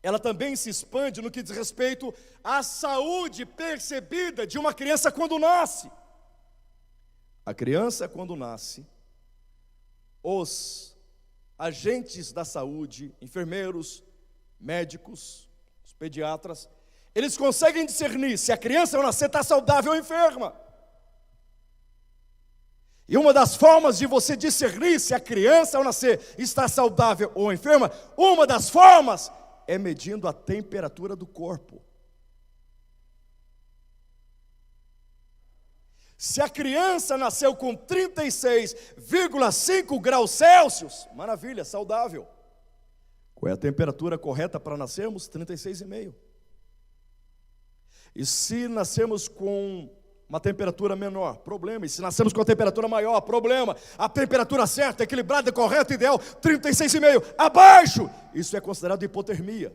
Ela também se expande no que diz respeito à saúde percebida de uma criança quando nasce. A criança, quando nasce, os agentes da saúde, enfermeiros, médicos, os pediatras, eles conseguem discernir se a criança ao nascer está saudável ou enferma. E uma das formas de você discernir se a criança ao nascer está saudável ou enferma, uma das formas é medindo a temperatura do corpo. Se a criança nasceu com 36,5 graus Celsius, maravilha, saudável. Qual é a temperatura correta para nascermos? 36,5. E se nascemos com uma temperatura menor, problema. E se nascemos com a temperatura maior, problema. A temperatura certa, equilibrada, correta, ideal, 36,5. Abaixo, isso é considerado hipotermia.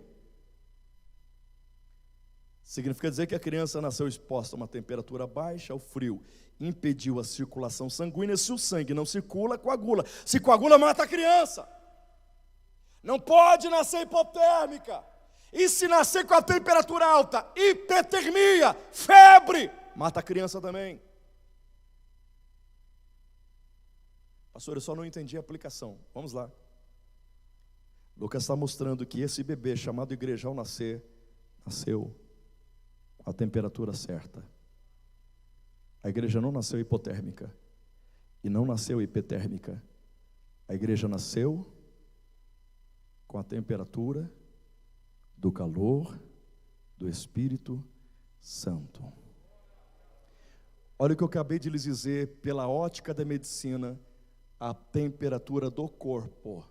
Significa dizer que a criança nasceu exposta a uma temperatura baixa, ao frio, impediu a circulação sanguínea. Se o sangue não circula, coagula. Se coagula, mata a criança. Não pode nascer hipotérmica. E se nascer com a temperatura alta, hipertermia, febre, mata a criança também. Pastor, eu só não entendi a aplicação. Vamos lá. Lucas está mostrando que esse bebê chamado igreja ao nascer, nasceu com a temperatura certa. A igreja não nasceu hipotérmica e não nasceu hipertérmica. A igreja nasceu com a temperatura do calor do Espírito Santo. Olha o que eu acabei de lhes dizer, pela ótica da medicina, a temperatura do corpo.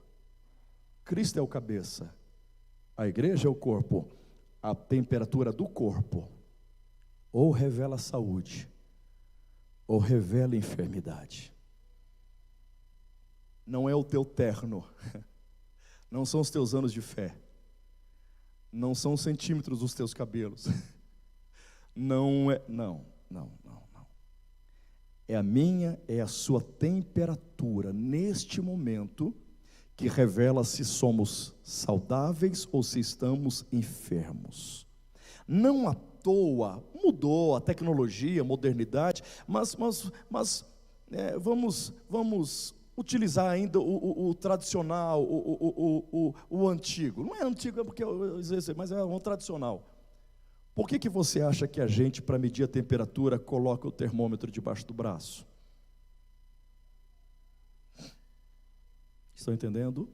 Cristo é o cabeça, a igreja é o corpo. A temperatura do corpo ou revela saúde, ou revela enfermidade. Não é o teu terno, não são os teus anos de fé, não são os centímetros dos teus cabelos, não. É a minha, é a sua temperatura neste momento que revela se somos saudáveis ou se estamos enfermos. Não à toa, mudou a tecnologia, a modernidade, mas vamos utilizar ainda o tradicional, o antigo. Não é antigo, é porque mas é um tradicional. Por que você acha que a gente, para medir a temperatura, coloca o termômetro debaixo do braço? Estão entendendo?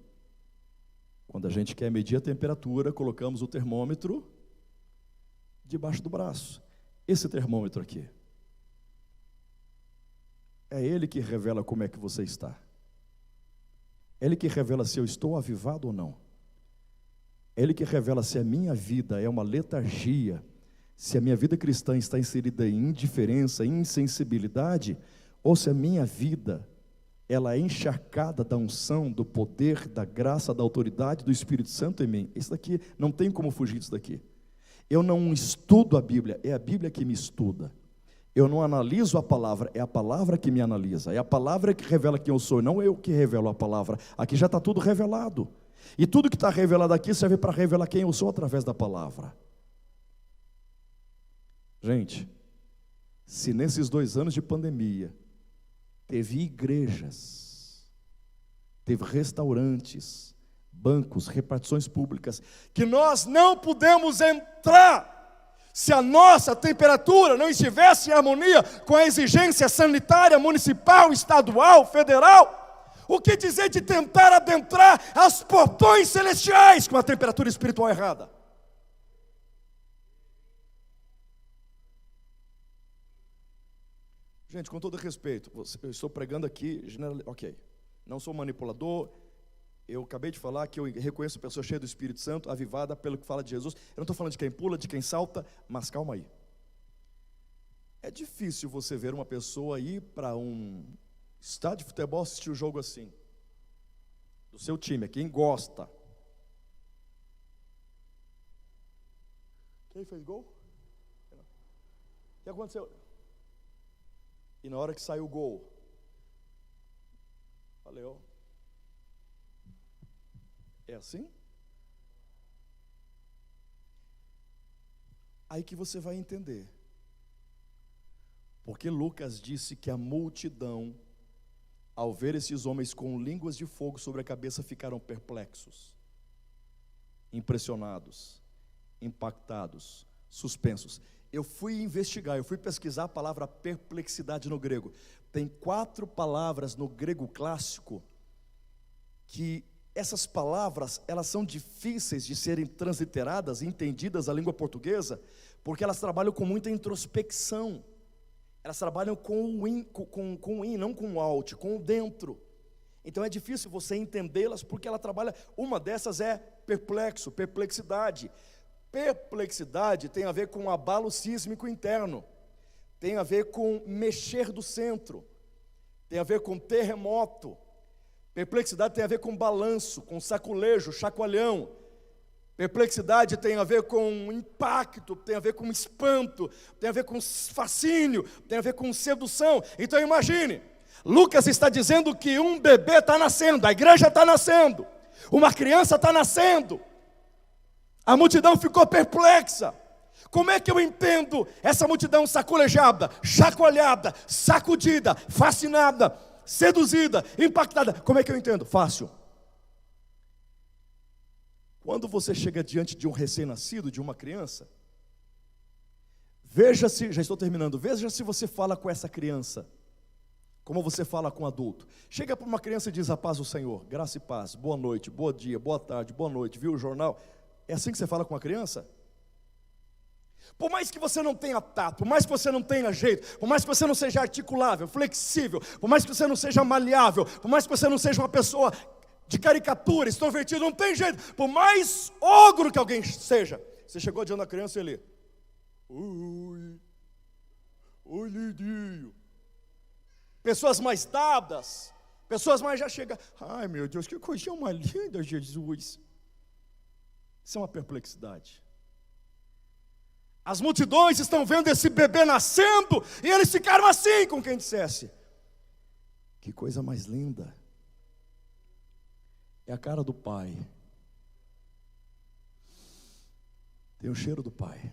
Quando a gente quer medir a temperatura, colocamos o termômetro debaixo do braço. Esse termômetro aqui, é ele que revela como é que você está. É ele que revela se eu estou avivado ou não. É ele que revela se a minha vida é uma letargia, se a minha vida cristã está inserida em indiferença, insensibilidade, ou se a minha vida ela é encharcada da unção, do poder, da graça, da autoridade do Espírito Santo em mim. Isso daqui, não tem como fugir disso daqui. Eu não estudo a Bíblia, é a Bíblia que me estuda. Eu não analiso a palavra, é a palavra que me analisa. É a palavra que revela quem eu sou, não eu que revelo a palavra. Aqui já está tudo revelado. E tudo que está revelado aqui serve para revelar quem eu sou através da palavra. Gente, se nesses 2 anos de pandemia, teve igrejas, teve restaurantes, bancos, repartições públicas, que nós não pudemos entrar, se a nossa temperatura não estivesse em harmonia com a exigência sanitária municipal, estadual, federal, o que dizer de tentar adentrar aos portões celestiais com a temperatura espiritual errada? Gente, com todo respeito, eu estou pregando aqui, ok, não sou manipulador, eu acabei de falar que eu reconheço pessoa cheia do Espírito Santo, avivada pelo que fala de Jesus. Eu não estou falando de quem pula, de quem salta, mas calma aí. É difícil você ver uma pessoa ir para um estádio de futebol assistir o jogo assim, do seu time, quem gosta. Quem fez gol? O que aconteceu? E na hora que saiu o gol, valeu. É assim? Aí que você vai entender. Porque Lucas disse que a multidão, ao ver esses homens com línguas de fogo sobre a cabeça, ficaram perplexos, impressionados, impactados, suspensos. Eu fui investigar, eu fui pesquisar a palavra perplexidade no grego. Tem 4 palavras no grego clássico que essas palavras, elas são difíceis de serem transliteradas, entendidas na língua portuguesa, porque elas trabalham com muita introspecção. Elas trabalham com o in, não com o out, com o dentro. Então é difícil você entendê-las, porque ela trabalha, uma dessas é perplexo, perplexidade. Perplexidade tem a ver com abalo sísmico interno, tem a ver com mexer do centro, tem a ver com terremoto. Perplexidade tem a ver com balanço, com saculejo, chacoalhão. Perplexidade tem a ver com impacto, tem a ver com espanto, tem a ver com fascínio, tem a ver com sedução. Então imagine, Lucas está dizendo que um bebê está nascendo, a igreja está nascendo, uma criança está nascendo. A multidão ficou perplexa. Como é que eu entendo essa multidão saculejada, chacoalhada, sacudida, fascinada, seduzida, impactada? Como é que eu entendo? Fácil. Quando você chega diante de um recém-nascido, de uma criança, veja se, já estou terminando, veja se você fala com essa criança como você fala com um adulto. Chega para uma criança e diz: a paz do Senhor, graça e paz, boa noite, bom dia, boa tarde, boa noite, viu o jornal? É assim que você fala com uma criança? Por mais que você não tenha tato, por mais que você não tenha jeito, por mais que você não seja articulável, flexível, por mais que você não seja maleável, por mais que você não seja uma pessoa de caricatura, extrovertido, não tem jeito, por mais ogro que alguém seja, você chegou diante da criança e ele: oi, lindinho. Pessoas mais dadas, pessoas mais já chegam: ai meu Deus, que coisinha mais linda, Jesus. Isso é uma perplexidade. As multidões estão vendo esse bebê nascendo, e eles ficaram assim, com quem dissesse: que coisa mais linda. É a cara do pai, tem o cheiro do pai,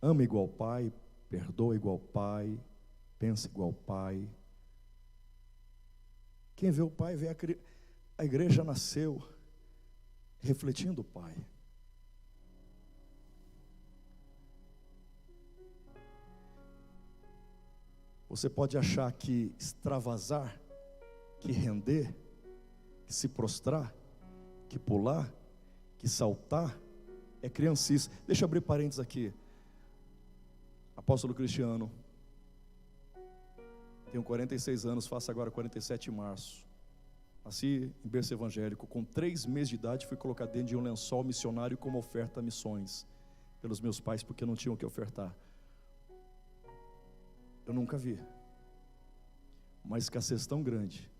ama igual pai, perdoa igual pai, pensa igual ao Pai. Quem vê o Pai vê a igreja nasceu refletindo o Pai. Você pode achar que extravasar, que render, que se prostrar, que pular, que saltar, é criancice. Deixa eu abrir parênteses aqui. Apóstolo Cristiano, tenho 46 anos, faço agora 47 em março. Nasci em berço evangélico. Com 3 meses de idade fui colocado dentro de um lençol missionário como oferta a missões pelos meus pais, porque não tinham o que ofertar. Eu nunca vi uma escassez tão grande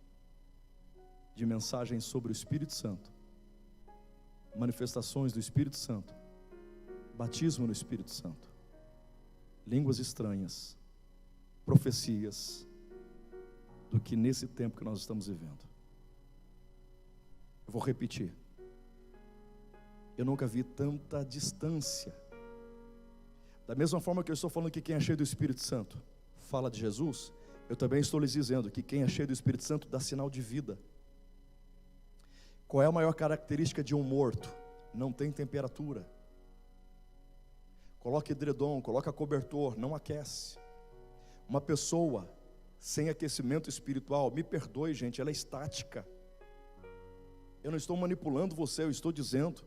de mensagens sobre o Espírito Santo, manifestações do Espírito Santo, batismo no Espírito Santo, línguas estranhas, profecias, do que nesse tempo que nós estamos vivendo. Eu vou repetir. Eu nunca vi tanta distância. Da mesma forma que eu estou falando que quem é cheio do Espírito Santo fala de Jesus, eu também estou lhes dizendo que quem é cheio do Espírito Santo dá sinal de vida. Qual é a maior característica de um morto? Não tem temperatura. Coloca edredom, coloca cobertor, não aquece. Uma pessoa sem aquecimento espiritual, me perdoe, gente, ela é estática. Eu não estou manipulando você, eu estou dizendo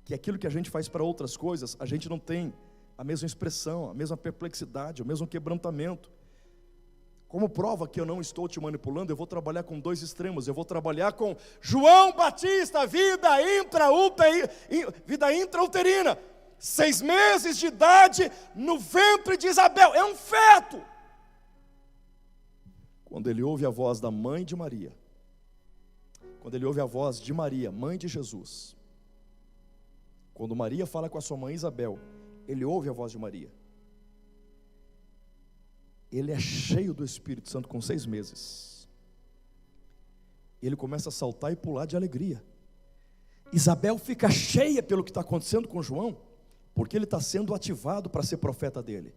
que aquilo que a gente faz para outras coisas, a gente não tem a mesma expressão, a mesma perplexidade, o mesmo quebrantamento. Como prova que eu não estou te manipulando, eu vou trabalhar com 2 extremos. Eu vou trabalhar com João Batista, vida intrauterina, 6 meses de idade no ventre de Isabel, é um feto. Quando ele ouve a voz da mãe de Maria, quando ele ouve a voz de Maria, mãe de Jesus, quando Maria fala com a sua mãe Isabel, ele ouve a voz de Maria. Ele é cheio do Espírito Santo com 6 meses. Ele começa a saltar e pular de alegria. Isabel fica cheia pelo que está acontecendo com João, porque ele está sendo ativado para ser profeta dele.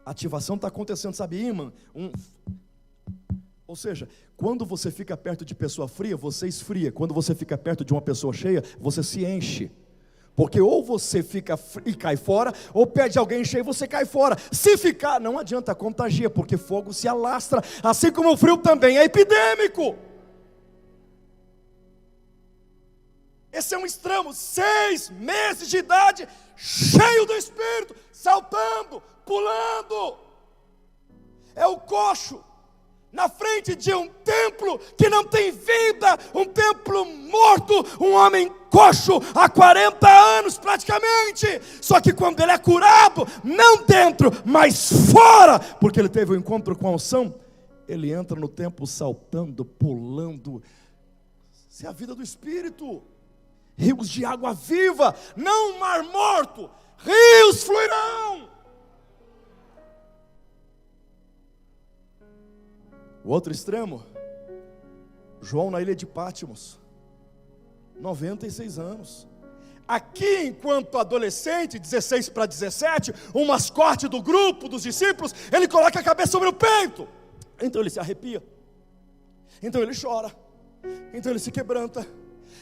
A ativação está acontecendo, sabe, imã? Ou seja, quando você fica perto de pessoa fria, você esfria. Quando você fica perto de uma pessoa cheia, você se enche. Porque ou você fica e cai fora, ou pede alguém cheio e você cai fora. Se ficar, não adianta, contagia, porque fogo se alastra. Assim como o frio também é epidêmico. Esse é um extremo, 6 meses de idade, cheio do Espírito, saltando, pulando. É o coxo na frente de um templo que não tem vida, um templo morto, um homem coxo há 40 anos praticamente. Só que quando ele é curado, não dentro, mas fora, porque ele teve um encontro com a unção, ele entra no templo saltando, pulando. Isso é a vida do Espírito. Rios de água viva, não um mar morto, rios fluirão. O outro extremo, João na ilha de Pátimos, 96 anos. Aqui, enquanto adolescente, 16 para 17, um mascote do grupo, dos discípulos, ele coloca a cabeça sobre o peito. Então ele se arrepia. Então ele chora. Então ele se quebranta.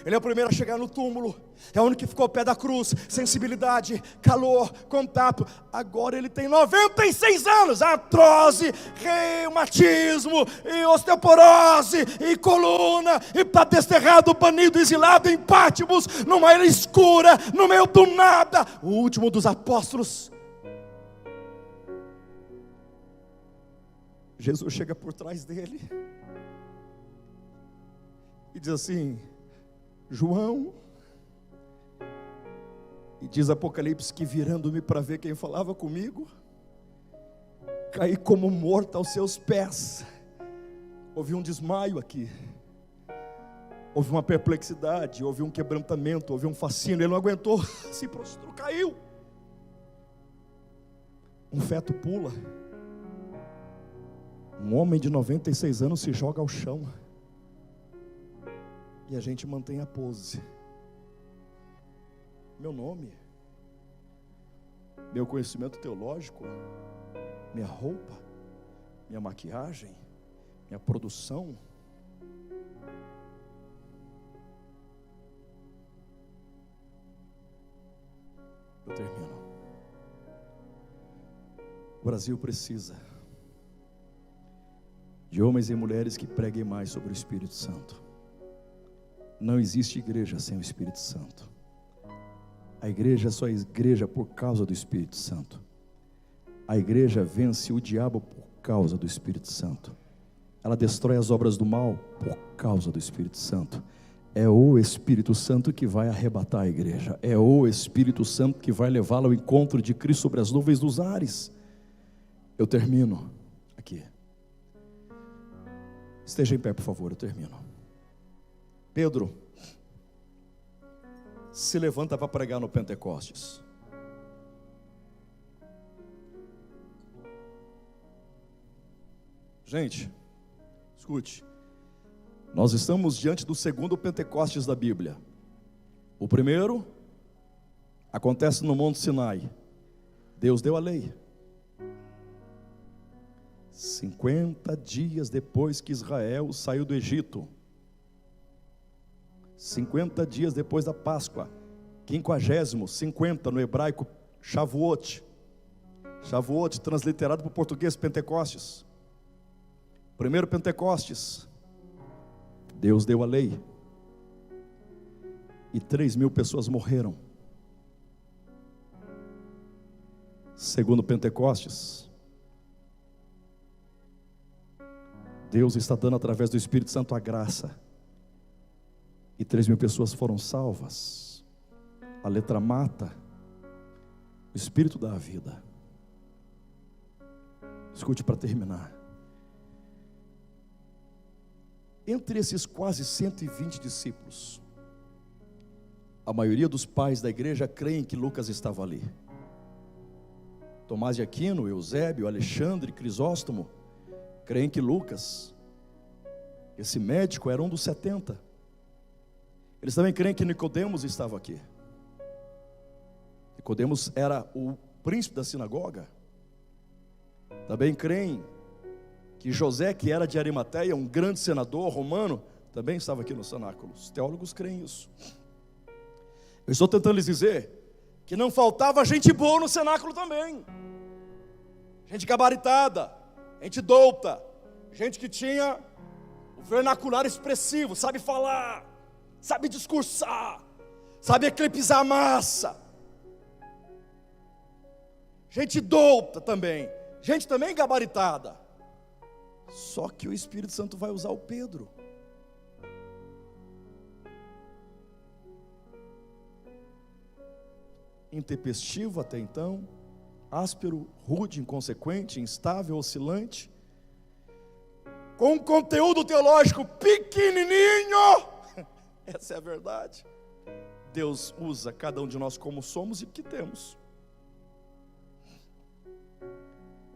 Ele é o primeiro a chegar no túmulo. É o único que ficou ao pé da cruz. Sensibilidade, calor, contato. Agora ele tem 96 anos. Artrose, reumatismo, e osteoporose, e coluna. E está desterrado, banido, exilado em Pátimos, numa ilha escura, no meio do nada. O último dos apóstolos. Jesus chega por trás dele e diz assim: João, e diz Apocalipse que virando-me para ver quem falava comigo, caí como morto aos seus pés. Houve um desmaio aqui, houve uma perplexidade, houve um quebrantamento, houve um fascínio. Ele não aguentou, se prostrou, caiu. Um feto pula, um homem de 96 anos se joga ao chão, e a gente mantém a pose. Meu nome, meu conhecimento teológico, minha roupa, minha maquiagem, minha produção. Eu termino. O Brasil precisa de homens e mulheres que preguem mais sobre o Espírito Santo. Não existe igreja sem o Espírito Santo. A igreja só é igreja por causa do Espírito Santo. A igreja vence o diabo por causa do Espírito Santo. Ela destrói as obras do mal por causa do Espírito Santo. É o Espírito Santo que vai arrebatar a igreja. É o Espírito Santo que vai levá-la ao encontro de Cristo sobre as nuvens dos ares. Eu termino aqui. Esteja em pé, por favor, eu termino. Pedro se levanta para pregar no Pentecostes. Gente, escute. Nós estamos diante do segundo Pentecostes da Bíblia. O primeiro acontece no Monte Sinai. Deus deu a lei. 50 dias depois que Israel saiu do Egito. 50 dias depois da Páscoa. 50, 50 no hebraico, Shavuot. Shavuot, transliterado para o português, Pentecostes. Primeiro Pentecostes. Deus deu a lei. E 3.000 pessoas morreram. Segundo Pentecostes. Deus está dando através do Espírito Santo a graça. E 3.000 pessoas foram salvas. A letra mata, o Espírito dá a vida. Escute para terminar. Entre esses quase 120 discípulos, a maioria dos pais da igreja creem que Lucas estava ali. Tomás de Aquino, Eusébio, Alexandre, Crisóstomo creem que Lucas, esse médico, era um dos 70. Eles também creem que Nicodemos estava aqui. Nicodemos era o príncipe da sinagoga. Também creem que José, que era de Arimateia, um grande senador romano, também estava aqui no cenáculo. Os teólogos creem isso. Eu estou tentando lhes dizer que não faltava gente boa no cenáculo também. Gente gabaritada, gente douta, gente que tinha o vernacular expressivo, sabe falar, sabe discursar, sabe eclipsar a massa. Gente douta também, gente também gabaritada. Só que o Espírito Santo vai usar o Pedro. Intempestivo até então, áspero, rude, inconsequente, instável, oscilante, com um conteúdo teológico pequenininho. Essa é a verdade. Deus usa cada um de nós como somos e o que temos.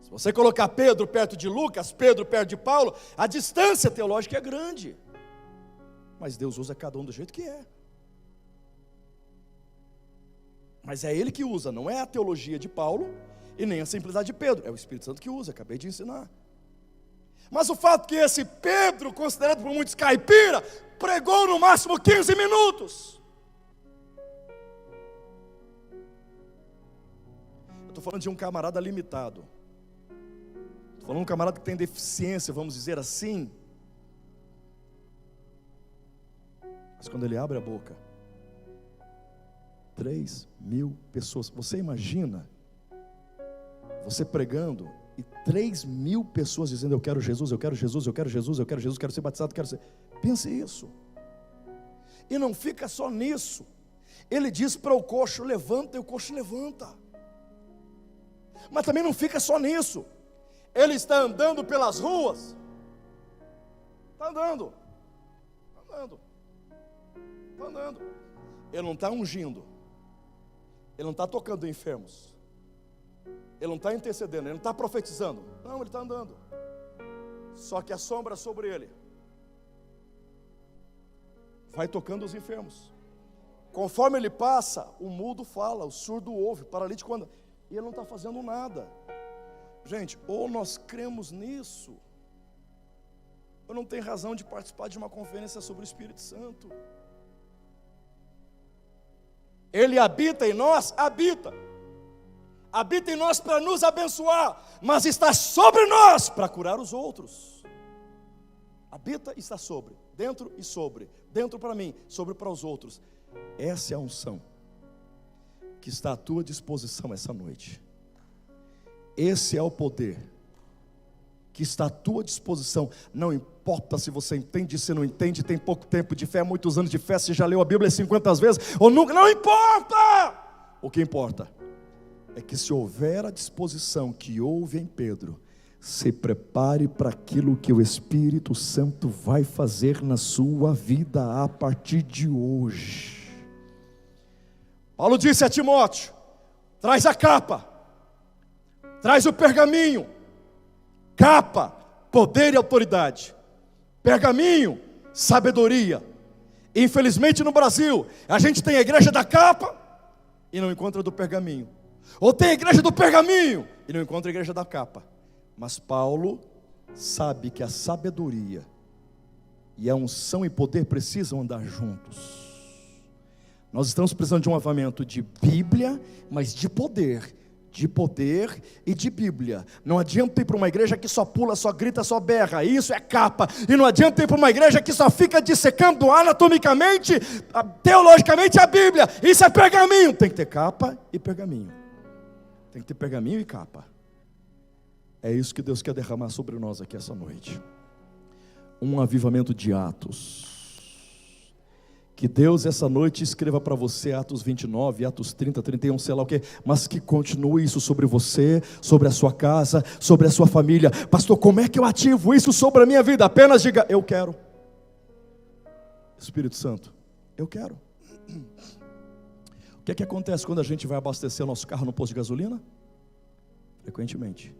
Se você colocar Pedro perto de Lucas, Pedro perto de Paulo, a distância teológica é grande. Mas Deus usa cada um do jeito que é. Mas é Ele que usa, não é a teologia de Paulo e nem a simplicidade de Pedro. É o Espírito Santo que usa, acabei de ensinar. Mas o fato que esse Pedro, considerado por muitos caipira, pregou no máximo 15 minutos. Eu estou falando de um camarada limitado. Estou falando de um camarada que tem deficiência, vamos dizer assim. Mas quando ele abre a boca, 3.000 pessoas. Você imagina você pregando e 3.000 pessoas dizendo: eu quero Jesus, eu quero Jesus, eu quero Jesus, eu quero Jesus, quero ser batizado, quero ser. Pense isso. E não fica só nisso. Ele diz para o coxo: levanta, e o coxo levanta. Mas também não fica só nisso. Ele está andando pelas ruas. Está andando. Está andando. Está andando. Ele não está ungindo. Ele não está tocando enfermos. Ele não está intercedendo. Ele não está profetizando. Não, ele está andando. Só que a sombra sobre ele vai tocando os enfermos. Conforme ele passa, o mudo fala, o surdo ouve, o paralítico anda. E ele não está fazendo nada. Gente, ou nós cremos nisso, ou não tem razão de participar de uma conferência sobre o Espírito Santo. Ele habita em nós, habita em nós para nos abençoar, mas está sobre nós para curar os outros. Habita e está sobre, dentro e sobre, dentro para mim, sobre para os outros. Essa é a unção que está à tua disposição essa noite. Esse é o poder que está à tua disposição. Não importa se você entende, se não entende, tem pouco tempo de fé, muitos anos de fé, se já leu a Bíblia 50 vezes ou nunca, não importa. O que importa é que, se houver a disposição que houve em Pedro, se prepare para aquilo que o Espírito Santo vai fazer na sua vida a partir de hoje. Paulo disse a Timóteo: traz a capa, traz o pergaminho. Capa, poder e autoridade. Pergaminho, sabedoria. Infelizmente no Brasil, a gente tem a igreja da capa e não encontra do pergaminho. Ou tem a igreja do pergaminho e não encontra a igreja da capa. Mas Paulo sabe que a sabedoria e a unção e poder precisam andar juntos. Nós estamos precisando de um avamento de Bíblia, mas de poder e de Bíblia. Não adianta ir para uma igreja que só pula, só grita, só berra, isso é capa. E não adianta ir para uma igreja que só fica dissecando anatomicamente, teologicamente a Bíblia, isso é pergaminho. Tem que ter capa e pergaminho. Tem que ter pergaminho e capa. É isso que Deus quer derramar sobre nós aqui essa noite. Um avivamento de Atos. Que Deus essa noite escreva para você Atos 29, Atos 30, 31, sei lá o que, mas que continue isso sobre você, sobre a sua casa, sobre a sua família. Pastor, como é que eu ativo isso sobre a minha vida? Apenas diga: eu quero. Espírito Santo, eu quero. O que é que acontece quando a gente vai abastecer o nosso carro no posto de gasolina? Frequentemente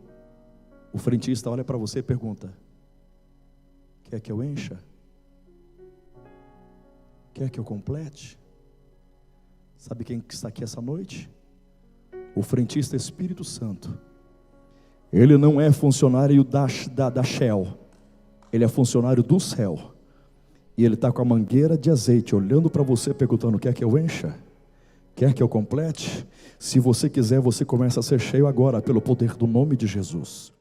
o frentista olha para você e pergunta: quer que eu encha? Quer que eu complete? Sabe quem está aqui essa noite? O frentista Espírito Santo. Ele não é funcionário da Shell, ele é funcionário do céu. E ele está com a mangueira de azeite olhando para você perguntando: quer que eu encha? Quer que eu complete? Se você quiser, você começa a ser cheio agora pelo poder do nome de Jesus.